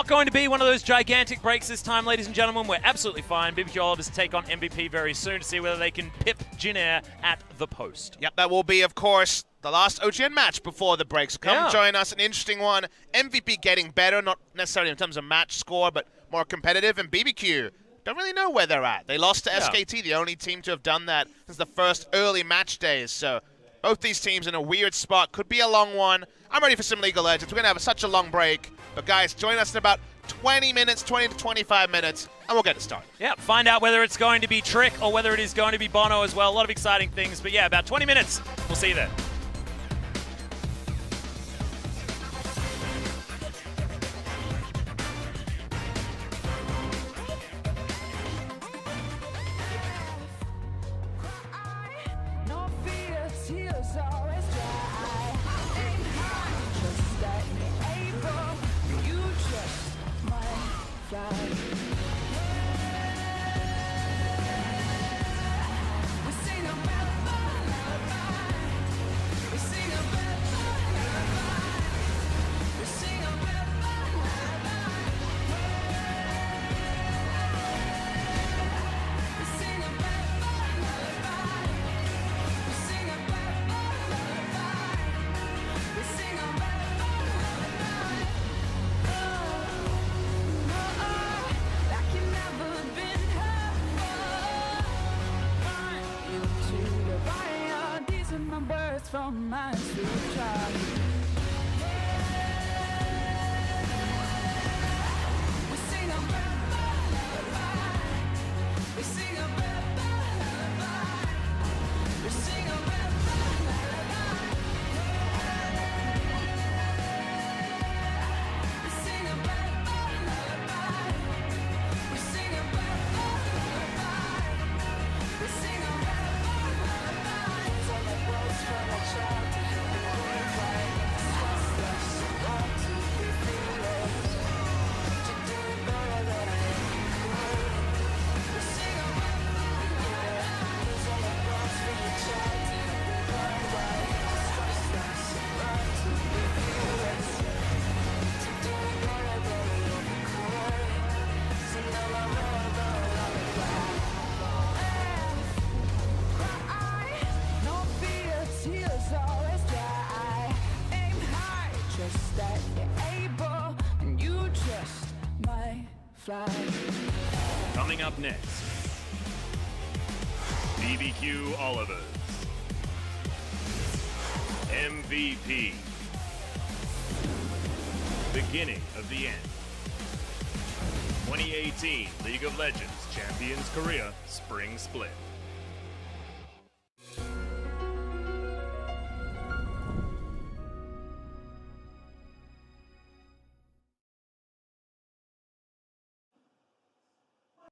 going to be one of those gigantic breaks this time, ladies and gentlemen. We're absolutely fine. BBQ Olivers take on MVP very soon to see whether they can pip Jin Air at the post. Yep, that will be, of course, the last OGN match before the break. So come join us, an interesting one. MVP getting better, not necessarily in terms of match score, but more competitive. And BBQ don't really know where they're at. They lost to SKT, the only team to have done that since the first early match days. So both these teams in a weird spot. Could be a long one. I'm ready for some League of Legends. We're going to have such a long break. But guys, join us in about 20 minutes, 20 to 25 minutes, and we'll get it started. Yeah, find out whether it's going to be Trick or whether it is going to be Bono as well. A lot of exciting things. But yeah, about 20 minutes. We'll see you then. No fear, tears are as dry. from my future. We sing a lullaby. We sing a lullaby. We sing a lullaby. We sing a lullaby. We sing a lullaby. We sing a lullaby. It's all like words from a child to hear the word right. It's us, so hard to be feeling. To do it better than I could. We sing a lullaby. It's all like words from a child to hear the word right. It's us, so hard to be feeling. To do it better than I could. Sing a lullaby. No fear, tears always dry. Aim high, trust that you're able, and you just might fly. Coming up next, BBQ Olivers, MVP, beginning of the end. 2018 League of Legends Champions Korea Spring Split.